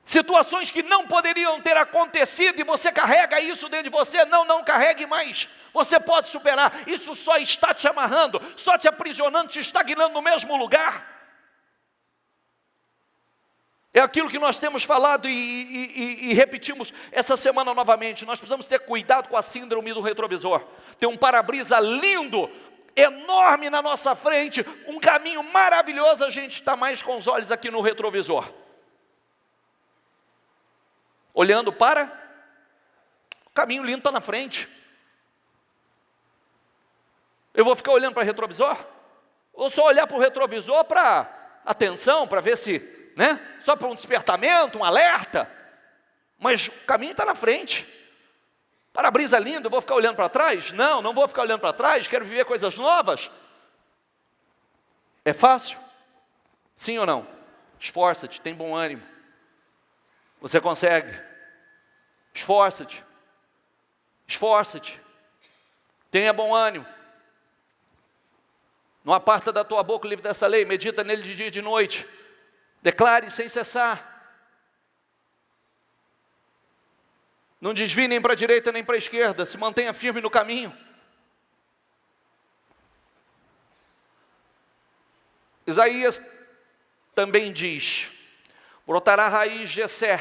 Situações que não poderiam ter acontecido e você carrega isso dentro de você, não carregue mais, você pode superar, isso só está te amarrando, só te aprisionando, te estagnando no mesmo lugar. É aquilo que nós temos falado e repetimos essa semana novamente. Nós precisamos ter cuidado com a síndrome do retrovisor. Tem um para-brisa lindo, enorme na nossa frente, um caminho maravilhoso, a gente está mais com os olhos aqui no retrovisor. Olhando para, o caminho lindo está na frente. Eu vou ficar olhando para o retrovisor? Ou só olhar para o retrovisor para atenção, para ver se... só para um despertamento, um alerta, mas o caminho está na frente. Para-brisa lindo, eu vou ficar olhando para trás? Não vou ficar olhando para trás, quero viver coisas novas. É fácil? Sim ou não? Esforça-te, tem bom ânimo. Você consegue. Esforça-te. Esforça-te. Tenha bom ânimo. Não aparta da tua boca o livro dessa lei, medita nele de dia e de noite. Declare sem cessar. Não desvie nem para a direita nem para a esquerda. Se mantenha firme no caminho. Isaías também diz: brotará a raiz de Jessé,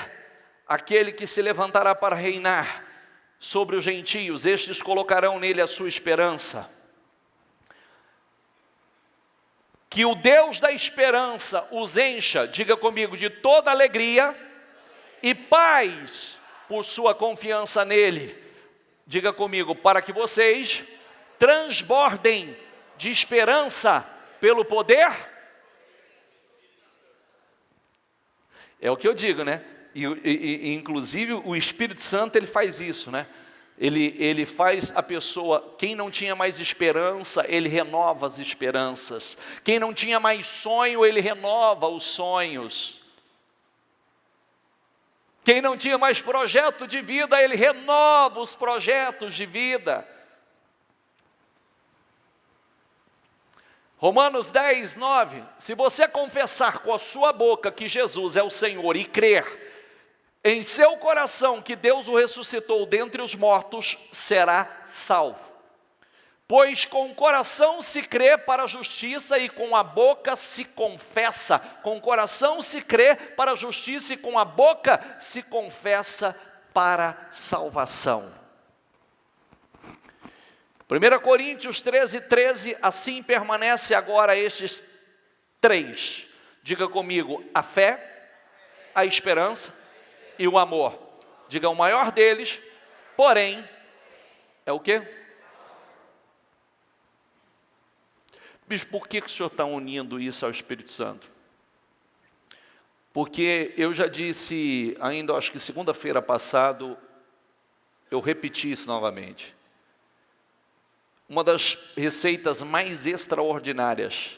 aquele que se levantará para reinar sobre os gentios. Estes colocarão nele a sua esperança. Que o Deus da esperança os encha, diga comigo, de toda alegria e paz por sua confiança nele. Diga comigo, para que vocês transbordem de esperança pelo poder. É o que eu digo, né? E inclusive o Espírito Santo ele faz isso, né? Ele faz a pessoa, quem não tinha mais esperança, ele renova as esperanças. Quem não tinha mais sonho, ele renova os sonhos. Quem não tinha mais projeto de vida, ele renova os projetos de vida. Romanos 10, 9. Se você confessar com a sua boca que Jesus é o Senhor e crer em seu coração que Deus o ressuscitou dentre os mortos, será salvo. Pois com o coração se crê para a justiça e com a boca se confessa. Com o coração se crê para a justiça e com a boca se confessa para a salvação. 1 Coríntios 13, 13, assim permanece agora estes três. Diga comigo, a fé, a esperança e o amor. Diga, o maior deles, porém, é o quê? Bispo, por que o senhor está unindo isso ao Espírito Santo? Porque eu já disse, ainda acho que segunda-feira passada, eu repeti isso novamente. Uma das receitas mais extraordinárias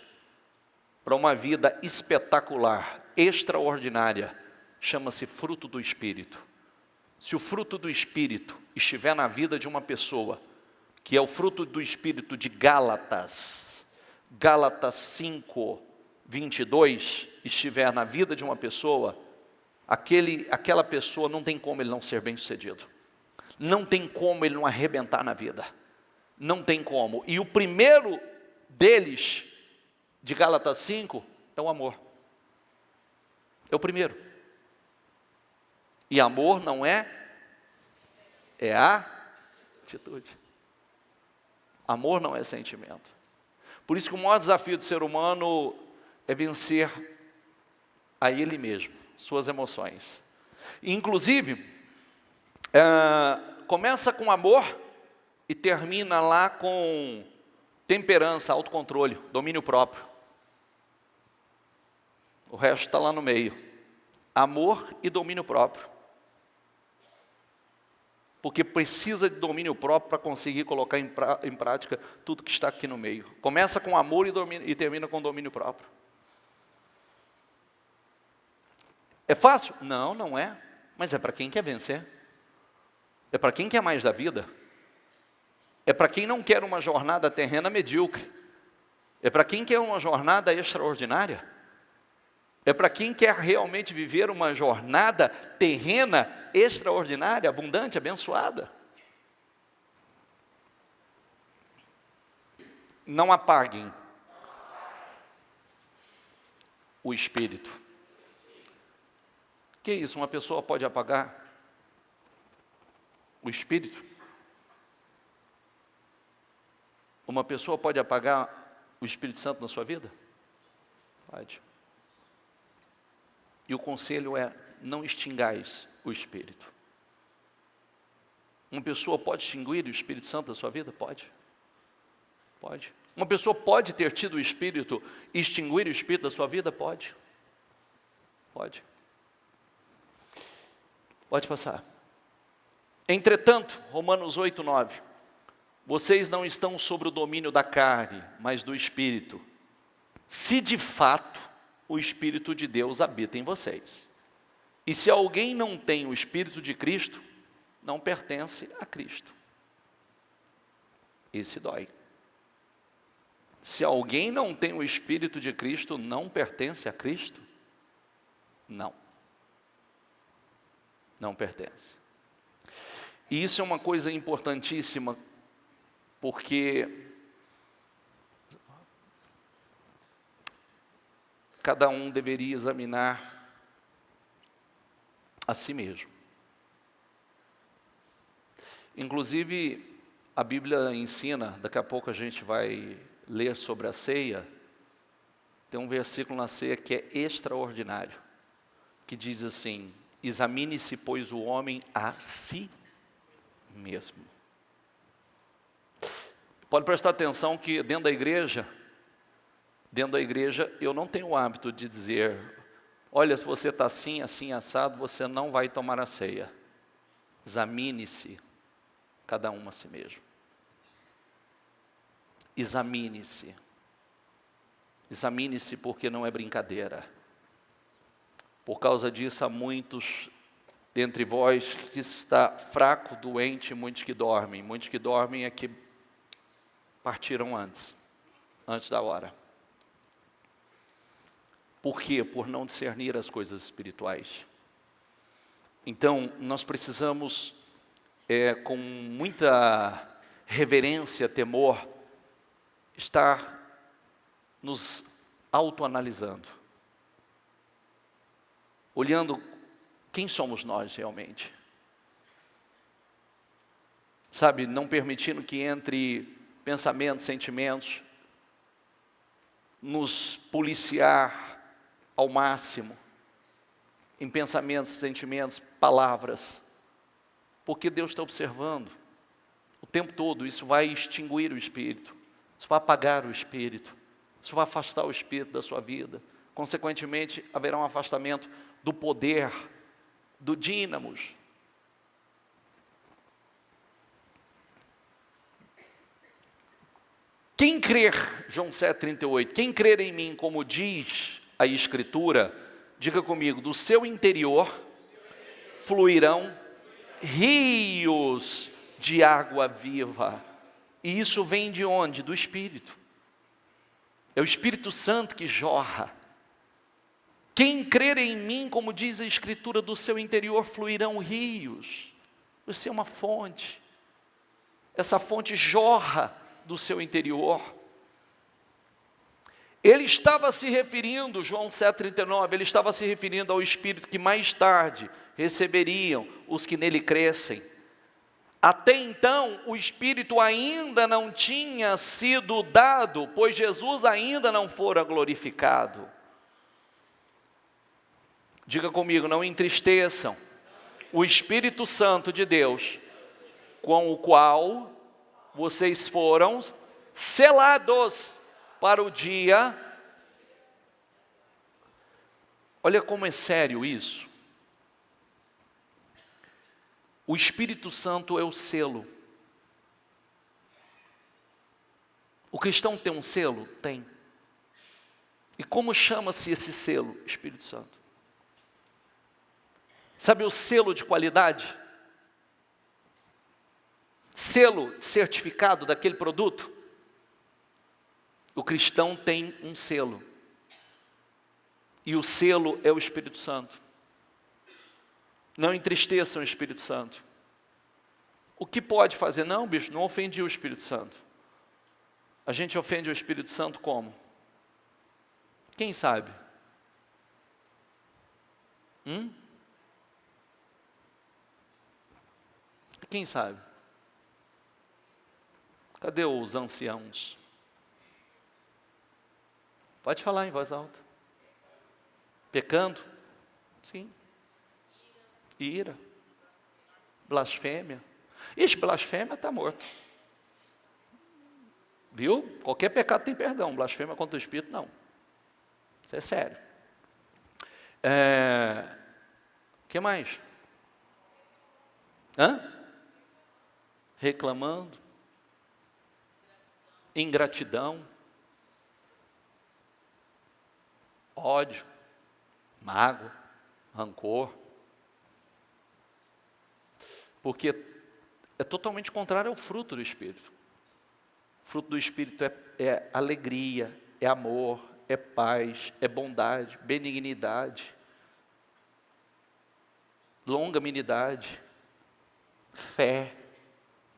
para uma vida espetacular, extraordinária, chama-se fruto do Espírito. Se o fruto do Espírito estiver na vida de uma pessoa, que é o fruto do Espírito de Gálatas 5, 22, estiver na vida de uma pessoa, aquela pessoa não tem como ele não ser bem-sucedido. Não tem como ele não arrebentar na vida. Não tem como. E o primeiro deles, de Gálatas 5, é o amor. É o primeiro. E amor não é a atitude. Amor não é sentimento. Por isso que o maior desafio do ser humano é vencer a ele mesmo, suas emoções. E, inclusive, começa com amor e termina lá com temperança, autocontrole, domínio próprio. O resto está lá no meio. Amor e domínio próprio. Porque precisa de domínio próprio para conseguir colocar em prática tudo que está aqui no meio. Começa com amor e termina com domínio próprio. É fácil? Não, não é. Mas é para quem quer vencer. É para quem quer mais da vida. É para quem não quer uma jornada terrena medíocre. É para quem quer uma jornada extraordinária. É para quem quer realmente viver uma jornada terrena extraordinária, abundante, abençoada. Não apaguem o Espírito. Que isso? Uma pessoa pode apagar o Espírito? Uma pessoa pode apagar o Espírito Santo na sua vida? Pode. E o conselho é, não extingais o Espírito. Uma pessoa pode extinguir o Espírito Santo da sua vida? Pode. Pode. Uma pessoa pode ter tido o Espírito e extinguir o Espírito da sua vida? Pode. Pode. Pode passar. Entretanto, Romanos 8, 9. Vocês não estão sobre o domínio da carne, mas do Espírito. Se de fato o Espírito de Deus habita em vocês. E se alguém não tem o Espírito de Cristo, não pertence a Cristo. Esse dói. Se alguém não tem o Espírito de Cristo, não pertence a Cristo? Não. Não pertence. E isso é uma coisa importantíssima, porque cada um deveria examinar a si mesmo. Inclusive, a Bíblia ensina, daqui a pouco a gente vai ler sobre a ceia, tem um versículo na ceia que é extraordinário, que diz assim: examine-se, pois, o homem a si mesmo. Pode prestar atenção que dentro da igreja eu não tenho o hábito de dizer, olha, se você está assim, assim, assado, você não vai tomar a ceia. Examine-se, cada um a si mesmo. Examine-se. Examine-se porque não é brincadeira. Por causa disso, há muitos dentre vós que está fraco, doente, muitos que dormem. Muitos que dormem é que partiram antes da hora. Por quê? Por não discernir as coisas espirituais. Então, nós precisamos, com muita reverência, temor, estar nos autoanalisando. Olhando quem somos nós realmente. Sabe, não permitindo que entre pensamentos, sentimentos, nos policiar ao máximo, em pensamentos, sentimentos, palavras, porque Deus está observando o tempo todo. Isso vai extinguir o Espírito, isso vai apagar o Espírito, isso vai afastar o Espírito da sua vida. Consequentemente, haverá um afastamento do poder, do dínamos. Quem crer, João 7,38, quem crer em mim, como diz a Escritura, diga comigo, do seu interior fluirão rios de água viva. E isso vem de onde? Do Espírito. É o Espírito Santo que jorra. Quem crer em mim, como diz a Escritura, do seu interior fluirão rios. Você é uma fonte. Essa fonte jorra do seu interior. Ele estava se referindo, João 7,39, ele estava se referindo ao Espírito que mais tarde receberiam os que nele crescem. Até então, o Espírito ainda não tinha sido dado, pois Jesus ainda não fora glorificado. Diga comigo, não entristeçam o Espírito Santo de Deus, com o qual vocês foram selados para o dia. Olha como é sério isso. O Espírito Santo é o selo. O cristão tem um selo? Tem. E como chama-se esse selo? Espírito Santo. Sabe o selo de qualidade? Selo certificado daquele produto? O cristão tem um selo. E o selo é o Espírito Santo. Não entristeçam o Espírito Santo. O que pode fazer? Não, bicho, não ofendi o Espírito Santo. A gente ofende o Espírito Santo como? Quem sabe? Quem sabe? Cadê os anciãos? Pode falar em voz alta. Pecando? Sim. Ira. Blasfêmia. Ixi, blasfêmia está morto. Viu? Qualquer pecado tem perdão. Blasfêmia contra o Espírito, não. Isso é sério. O que mais? Reclamando. Ingratidão. Ódio. Mágoa. Rancor. Porque é totalmente contrário ao fruto do Espírito. O fruto do Espírito é alegria, é amor, é paz, é bondade, benignidade, longanimidade, fé,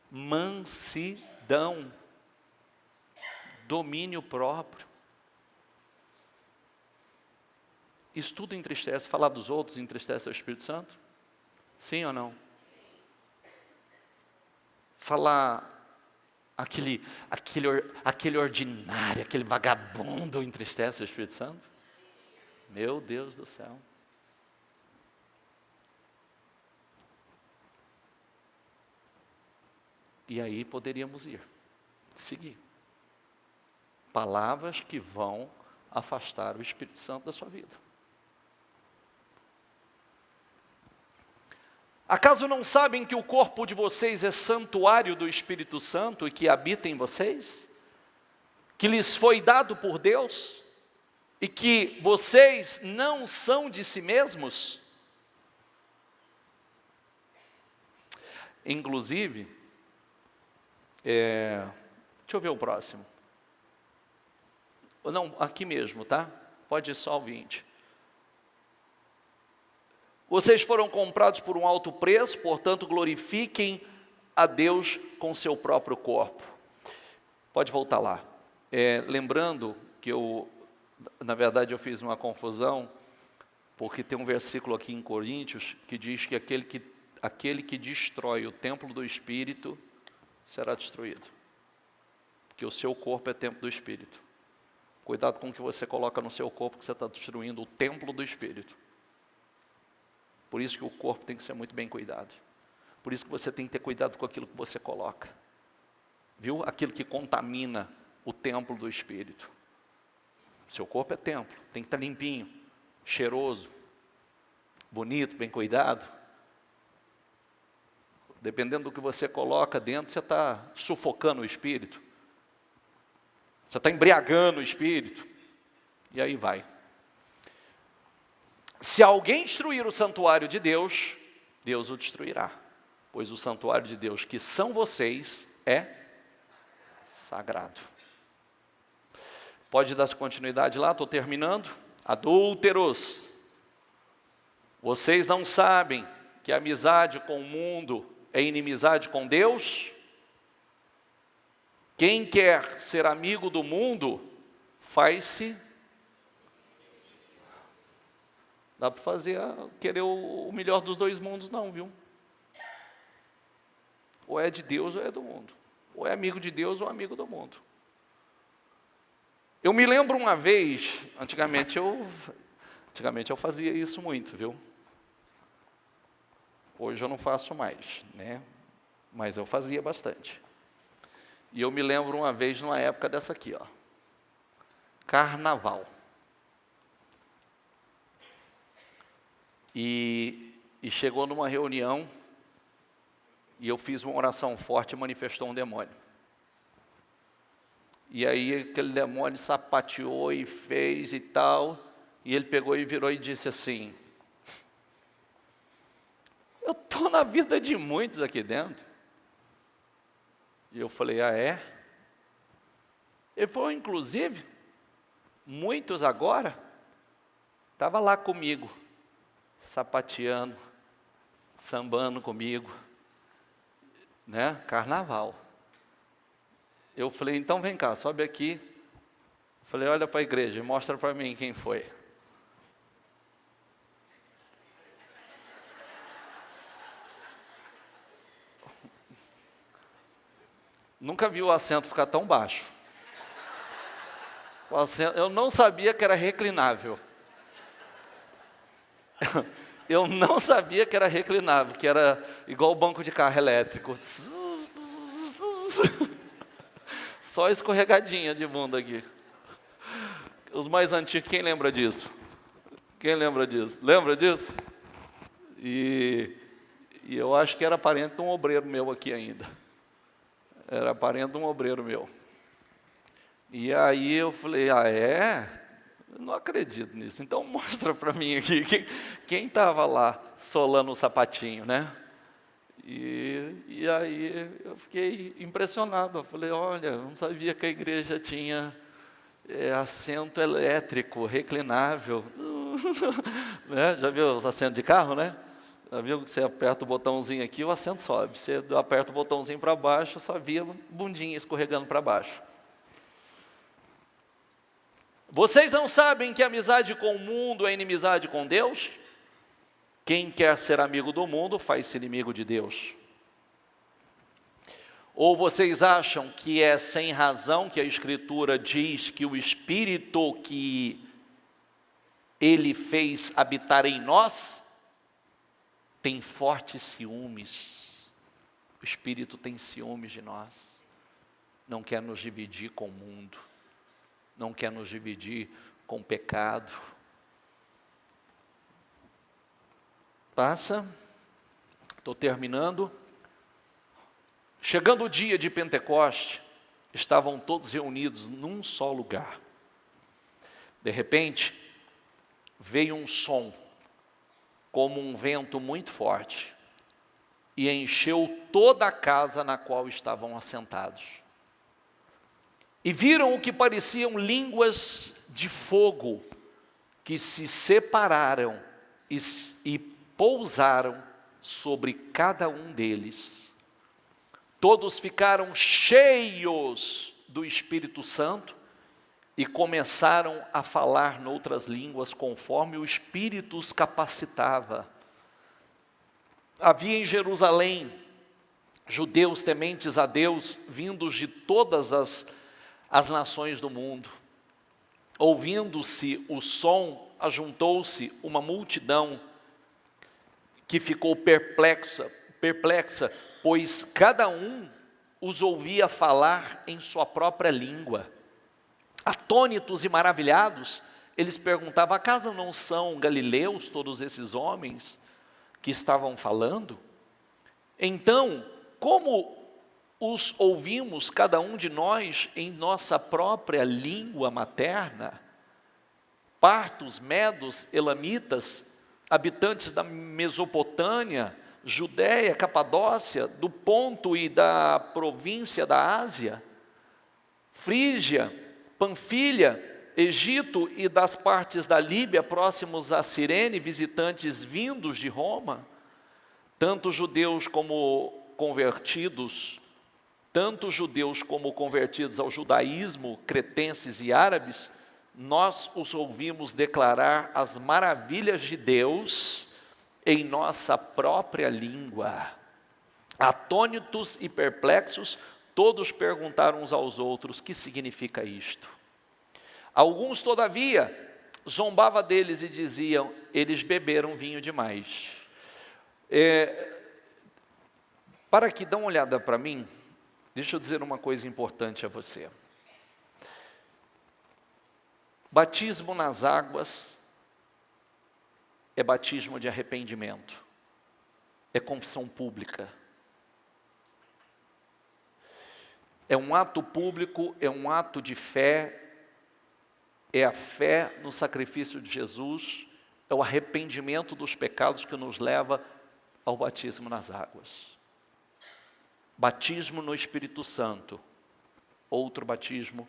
mansidão, domínio próprio. Isso tudo entristece. Falar dos outros entristece o Espírito Santo? Sim ou não? Falar aquele ordinário, aquele vagabundo entristece o Espírito Santo? Meu Deus do céu. E aí poderíamos ir. seguir. Palavras que vão afastar o Espírito Santo da sua vida. Acaso não sabem que o corpo de vocês é santuário do Espírito Santo e que habita em vocês? Que lhes foi dado por Deus? E que vocês não são de si mesmos? Inclusive, deixa eu ver o próximo. Não, aqui mesmo, tá? Pode ir só ao 20. Vocês foram comprados por um alto preço, portanto glorifiquem a Deus com seu próprio corpo. Pode voltar lá. Lembrando que na verdade eu fiz uma confusão, porque tem um versículo aqui em Coríntios que diz que aquele que destrói o templo do Espírito será destruído. Porque o seu corpo é templo do Espírito. Cuidado com o que você coloca no seu corpo, que você está destruindo o templo do Espírito. Por isso que o corpo tem que ser muito bem cuidado. Por isso que você tem que ter cuidado com aquilo que você coloca. Viu? Aquilo que contamina o templo do Espírito. Seu corpo é templo, tem que estar limpinho, cheiroso, bonito, bem cuidado. Dependendo do que você coloca dentro, você está sufocando o Espírito. Você está embriagando o Espírito. E aí vai. Se alguém destruir o santuário de Deus, Deus o destruirá. Pois o santuário de Deus, que são vocês, é sagrado. Pode dar continuidade lá, estou terminando. Adúlteros, vocês não sabem que a amizade com o mundo é inimizade com Deus? Quem quer ser amigo do mundo, faz-se. Dá para querer o melhor dos dois mundos não, viu? Ou é de Deus ou é do mundo. Ou é amigo de Deus ou amigo do mundo. Eu me lembro uma vez, antigamente eu fazia isso muito, viu? Hoje eu não faço mais, né? Mas eu fazia bastante. E eu me lembro uma vez, numa época dessa aqui, ó. Carnaval. E chegou numa reunião, e eu fiz uma oração forte e manifestou um demônio. E aí aquele demônio sapateou e fez e tal, e ele pegou e virou e disse assim: eu estou na vida de muitos aqui dentro. E eu falei: ah, é? Ele falou: inclusive, muitos agora, estavam lá comigo, sapateando, sambando comigo, né? Carnaval. Eu falei: então vem cá, sobe aqui. Eu falei: olha para a igreja e mostra para mim quem foi. Nunca vi o assento ficar tão baixo. O assento, eu não sabia que era reclinável. Eu não sabia que era reclinável, que era igual o banco de carro elétrico. Só escorregadinha de bunda aqui. Os mais antigos, quem lembra disso? Quem lembra disso? Lembra disso? E eu acho que era parente de um obreiro meu aqui ainda. Era parente de um obreiro meu. E aí eu falei: ah, é? Eu não acredito nisso. Então mostra para mim aqui quem estava lá solando o sapatinho, né? E aí eu fiquei impressionado. Eu falei: olha, eu não sabia que a igreja tinha assento elétrico, reclinável. Né? Já viu os assentos de carro, né? Já viu que você aperta o botãozinho aqui, o assento sobe. Você aperta o botãozinho para baixo, só via bundinha escorregando para baixo. Vocês não sabem que a amizade com o mundo é inimizade com Deus? Quem quer ser amigo do mundo, faz-se inimigo de Deus. Ou vocês acham que é sem razão que a Escritura diz que o Espírito que Ele fez habitar em nós tem fortes ciúmes? O Espírito tem ciúmes de nós. não quer nos dividir com o mundo, não quer nos dividir com o pecado. Passa, estou terminando. Chegando o dia de Pentecoste, estavam todos reunidos num só lugar. De repente, veio um som, como um vento muito forte, e encheu toda a casa na qual estavam assentados. E viram o que pareciam línguas de fogo, que se separaram e pousaram sobre cada um deles. Todos ficaram cheios do Espírito Santo e começaram a falar noutras línguas conforme o Espírito os capacitava. Havia em Jerusalém judeus tementes a Deus, vindos de todas as nações do mundo. Ouvindo-se o som, ajuntou-se uma multidão que ficou perplexa, pois cada um os ouvia falar em sua própria língua. Atônitos e maravilhados, eles perguntavam: acaso não são galileus todos esses homens que estavam falando? Então, como os ouvimos cada um de nós em nossa própria língua materna? Partos, medos, elamitas, habitantes da Mesopotâmia, Judéia, Capadócia, do Ponto e da província da Ásia, Frígia, Panfilha, Egito e das partes da Líbia, próximos a Cirene, visitantes vindos de Roma, tanto judeus como convertidos ao judaísmo, cretenses e árabes, nós os ouvimos declarar as maravilhas de Deus em nossa própria língua. Atônitos e perplexos, todos perguntaram uns aos outros: que significa isto? Alguns, todavia, zombavam deles e diziam: eles beberam vinho demais. Para que dá uma olhada para mim, deixa eu dizer uma coisa importante a você. Batismo nas águas é batismo de arrependimento, é confissão pública. É um ato público, é um ato de fé, é a fé no sacrifício de Jesus, é o arrependimento dos pecados que nos leva ao batismo nas águas. Batismo no Espírito Santo, outro batismo,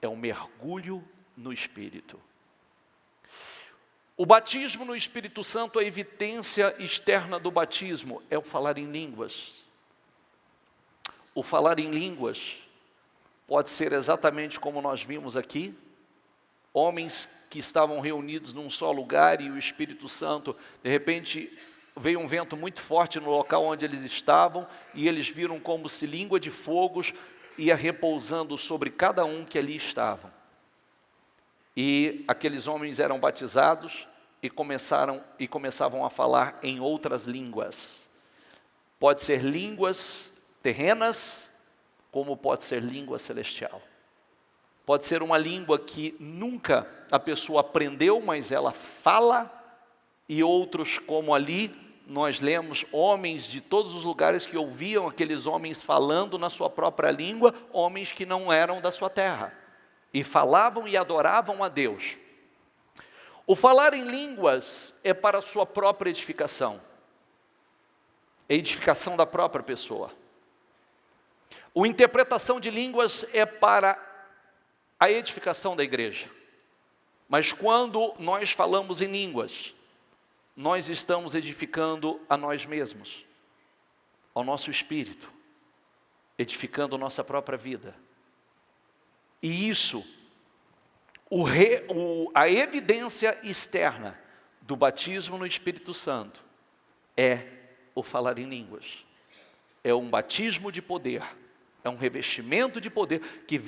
é um mergulho no Espírito. O batismo no Espírito Santo, a evidência externa do batismo, é o falar em línguas. O falar em línguas pode ser exatamente como nós vimos aqui, homens que estavam reunidos num só lugar e o Espírito Santo, de repente, veio um vento muito forte no local onde eles estavam e eles viram como se língua de fogos ia repousando sobre cada um que ali estavam. E aqueles homens eram batizados e começavam a falar em outras línguas. Pode ser línguas terrenas, como pode ser língua celestial. Pode ser uma língua que nunca a pessoa aprendeu, mas ela fala, e outros, como ali, nós lemos homens de todos os lugares que ouviam aqueles homens falando na sua própria língua, homens que não eram da sua terra, e falavam e adoravam a Deus. O falar em línguas é para a sua própria edificação, é a edificação da própria pessoa. A interpretação de línguas é para a edificação da igreja. Mas quando nós falamos em línguas, nós estamos edificando a nós mesmos, ao nosso espírito, edificando a nossa própria vida. E isso, a evidência externa do batismo no Espírito Santo é o falar em línguas. É um batismo de poder, é um revestimento de poder que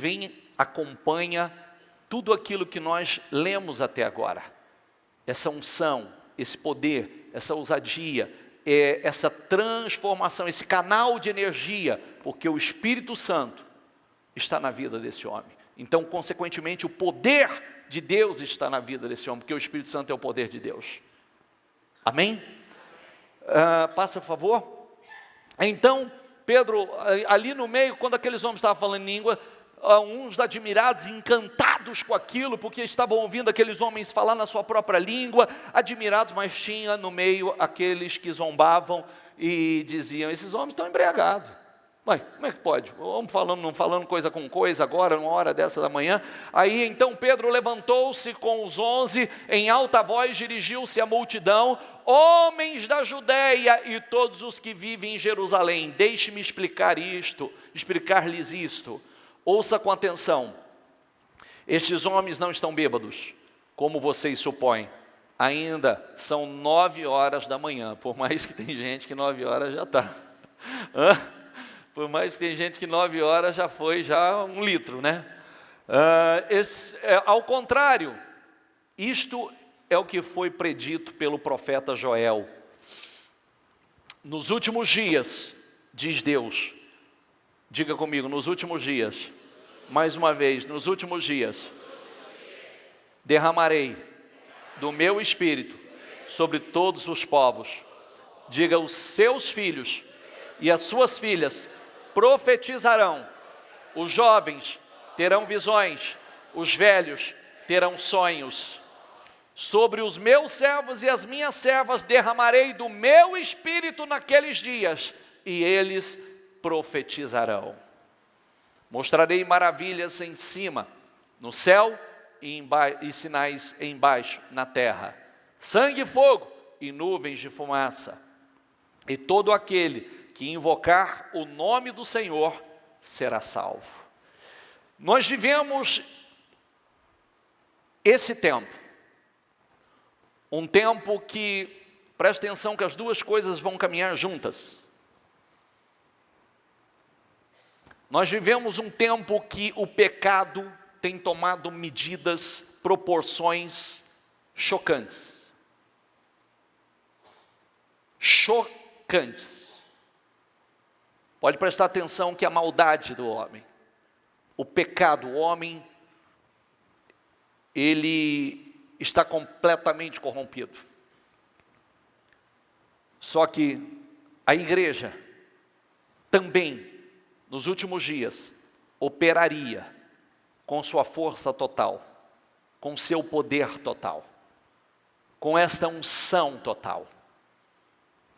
acompanha tudo aquilo que nós lemos até agora. Essa unção, esse poder, essa ousadia, essa transformação, esse canal de energia, porque o Espírito Santo está na vida desse homem. Então, consequentemente, o poder de Deus está na vida desse homem, porque o Espírito Santo é o poder de Deus. Amém? Passa, por favor. Então, Pedro, ali no meio, quando aqueles homens estavam falando em língua, uns admirados, encantados com aquilo, porque estavam ouvindo aqueles homens falar na sua própria língua, admirados, mas tinha no meio aqueles que zombavam e diziam: esses homens estão embriagados. Ué, como é que pode? Vamos não falando coisa com coisa agora, numa hora dessa da manhã. Aí então Pedro levantou-se com os 11, em alta voz dirigiu-se à multidão: homens da Judeia e todos os que vivem em Jerusalém, deixe-me explicar-lhes isto. Ouça com atenção. Estes homens não estão bêbados, como vocês supõem. Ainda são 9 horas da manhã, por mais que tem gente que 9 horas já está. Por mais que tem gente que 9 horas já foi 1 litro, né? Ao contrário, isto é o que foi predito pelo profeta Joel. Nos últimos dias, diz Deus, diga comigo, nos últimos dias, mais uma vez, nos últimos dias, derramarei do meu Espírito sobre todos os povos. Diga, os seus filhos e as suas filhas profetizarão, os jovens terão visões, os velhos terão sonhos. Sobre os meus servos e as minhas servas derramarei do meu Espírito naqueles dias, e eles profetizarão. Mostrarei maravilhas em cima, no céu, e sinais embaixo, na terra: sangue e fogo e nuvens de fumaça. E todo aquele que invocar o nome do Senhor será salvo. Nós vivemos esse tempo, um tempo que, preste atenção que as duas coisas vão caminhar juntas. Nós vivemos um tempo que o pecado tem tomado medidas, proporções chocantes. Chocantes. Pode prestar atenção que a maldade do homem, o pecado, o homem, ele está completamente corrompido. Só que a igreja também, nos últimos dias, operaria com sua força total, com seu poder total, com esta unção total.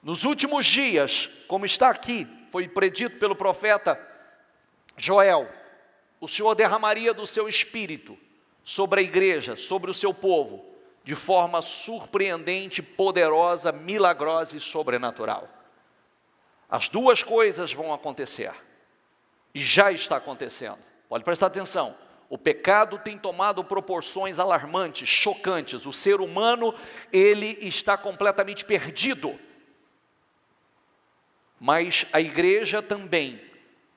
Nos últimos dias, como está aqui, foi predito pelo profeta Joel, o Senhor derramaria do seu Espírito sobre a igreja, sobre o seu povo, de forma surpreendente, poderosa, milagrosa e sobrenatural. As duas coisas vão acontecer, e já está acontecendo. Pode prestar atenção, o pecado tem tomado proporções alarmantes, chocantes. O ser humano, ele está completamente perdido. Mas a igreja também,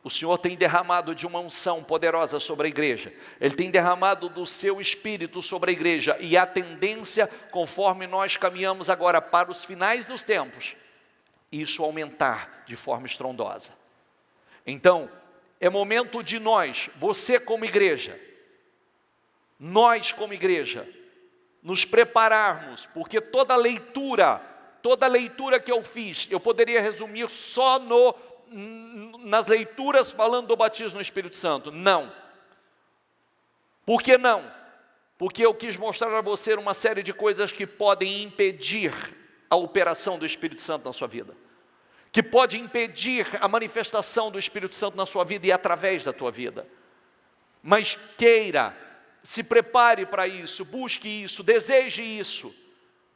o Senhor tem derramado de uma unção poderosa sobre a igreja. Ele tem derramado do seu Espírito sobre a igreja. E a tendência, conforme nós caminhamos agora para os finais dos tempos, isso aumentar de forma estrondosa. Então, é momento de nós, você como igreja, nós como igreja, nos prepararmos, porque toda leitura que eu fiz, eu poderia resumir só nas leituras falando do batismo no Espírito Santo. Não. Por que não? Porque eu quis mostrar a você uma série de coisas que podem impedir a operação do Espírito Santo na sua vida, que pode impedir a manifestação do Espírito Santo na sua vida e através da tua vida. Mas queira, se prepare para isso, busque isso, deseje isso,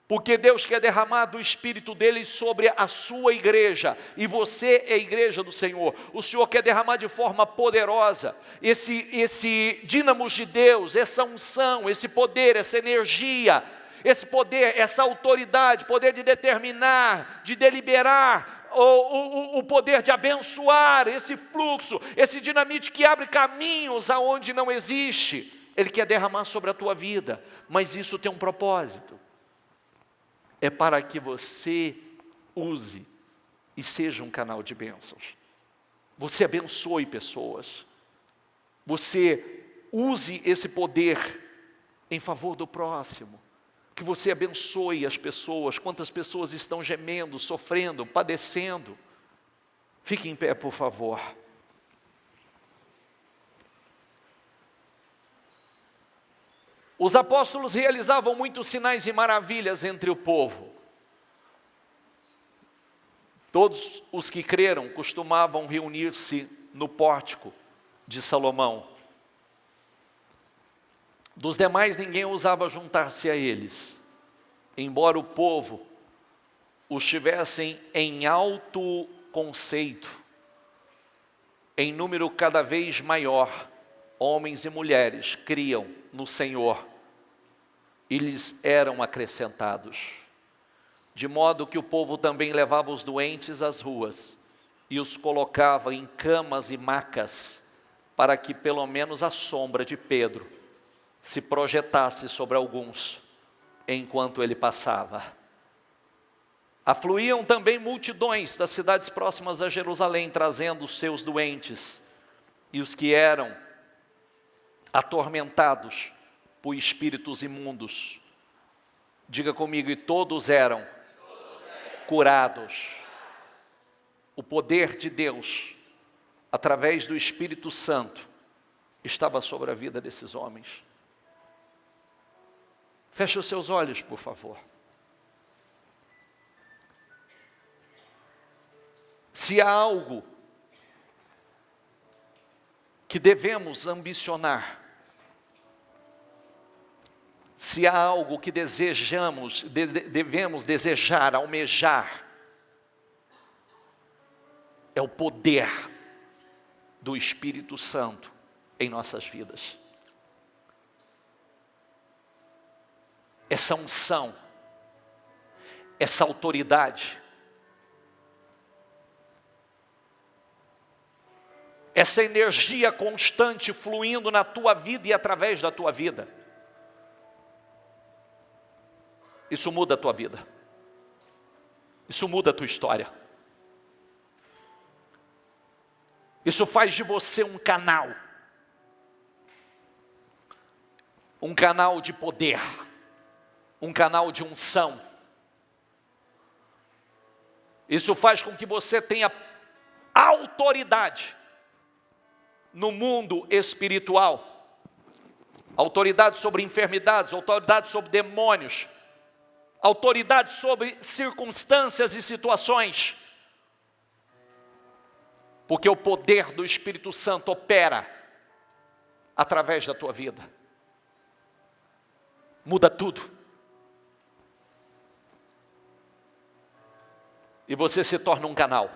porque Deus quer derramar do Espírito dele sobre a sua igreja, e você é a igreja do Senhor. O Senhor quer derramar de forma poderosa esse dínamos de Deus, essa unção, esse poder, essa energia, esse poder, essa autoridade, poder de determinar, de deliberar, o poder de abençoar, esse fluxo, esse dinamite que abre caminhos aonde não existe. Ele quer derramar sobre a tua vida, mas isso tem um propósito. É para que você use e seja um canal de bênçãos. Você abençoe pessoas. você use esse poder em favor do próximo, que você abençoe as pessoas. Quantas pessoas estão gemendo, sofrendo, padecendo? Fique em pé, por favor. Os apóstolos realizavam muitos sinais e maravilhas entre o povo. Todos os que creram costumavam reunir-se no pórtico de Salomão. Dos demais ninguém ousava juntar-se a eles, embora o povo os tivessem em alto conceito. Em número cada vez maior, homens e mulheres criam no Senhor e lhes eram acrescentados. De modo que o povo também levava os doentes às ruas e os colocava em camas e macas, para que pelo menos a sombra de Pedro se projetasse sobre alguns enquanto ele passava. Afluíam também multidões das cidades próximas a Jerusalém, trazendo os seus doentes e os que eram atormentados por espíritos imundos. Diga comigo, e todos eram curados. O poder de Deus, através do Espírito Santo, estava sobre a vida desses homens. Feche os seus olhos, por favor. Se há algo que devemos ambicionar, se há algo que devemos desejar, almejar, é o poder do Espírito Santo em nossas vidas. Essa unção, essa autoridade, essa energia constante fluindo na tua vida e através da tua vida. Isso muda a tua vida. Isso muda a tua história. Isso faz de você um canal de poder, um canal de unção. Isso faz com que você tenha autoridade no mundo espiritual, autoridade sobre enfermidades, autoridade sobre demônios, autoridade sobre circunstâncias e situações, porque o poder do Espírito Santo opera através da tua vida, muda tudo, e você se torna um canal.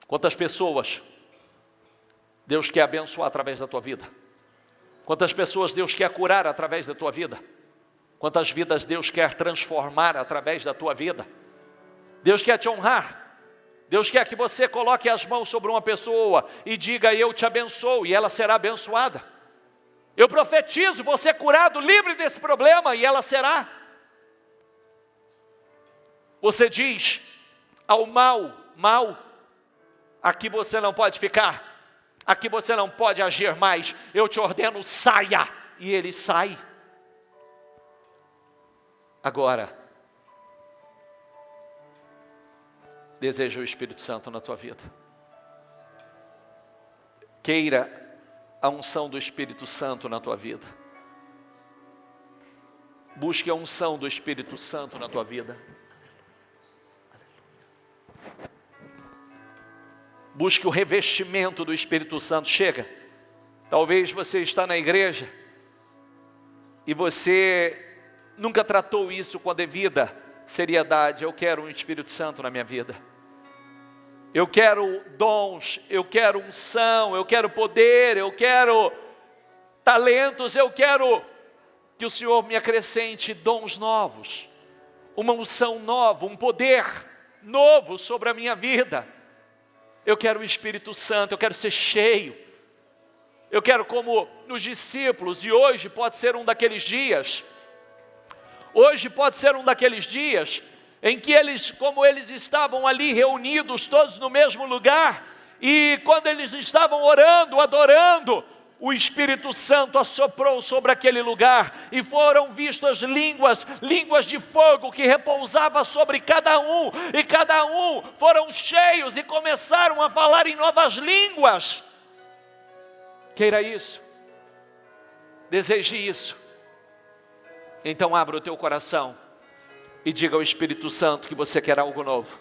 Quantas pessoas Deus quer abençoar através da tua vida? Quantas pessoas Deus quer curar através da tua vida? Quantas vidas Deus quer transformar através da tua vida? Deus quer te honrar. Deus quer que você coloque as mãos sobre uma pessoa e diga: eu te abençoo, e ela será abençoada. Eu profetizo você curado, livre desse problema, e ela será. Você diz ao mal, aqui você não pode ficar, aqui você não pode agir mais, eu te ordeno, saia, e ele sai. Agora, deseja o Espírito Santo na tua vida. Queira a unção do Espírito Santo na tua vida. Busque a unção do Espírito Santo na tua vida. Busque o revestimento do Espírito Santo. Chega, talvez você está na igreja e você nunca tratou isso com a devida seriedade. Eu quero um Espírito Santo na minha vida. Eu quero dons, eu quero unção, eu quero poder, eu quero talentos, eu quero que o Senhor me acrescente dons novos, uma unção nova, um poder novo sobre a minha vida. Eu quero o Espírito Santo, eu quero ser cheio. Eu quero, como nos discípulos, e hoje pode ser um daqueles dias. Hoje pode ser um daqueles dias em que eles, como eles estavam ali reunidos todos no mesmo lugar, E quando eles estavam orando, adorando, o Espírito Santo assoprou sobre aquele lugar, e foram vistas línguas de fogo que repousava sobre cada um, e cada um foram cheios e começaram a falar em novas línguas. Queira isso, deseje isso, então abra o teu coração e diga ao Espírito Santo que você quer algo novo.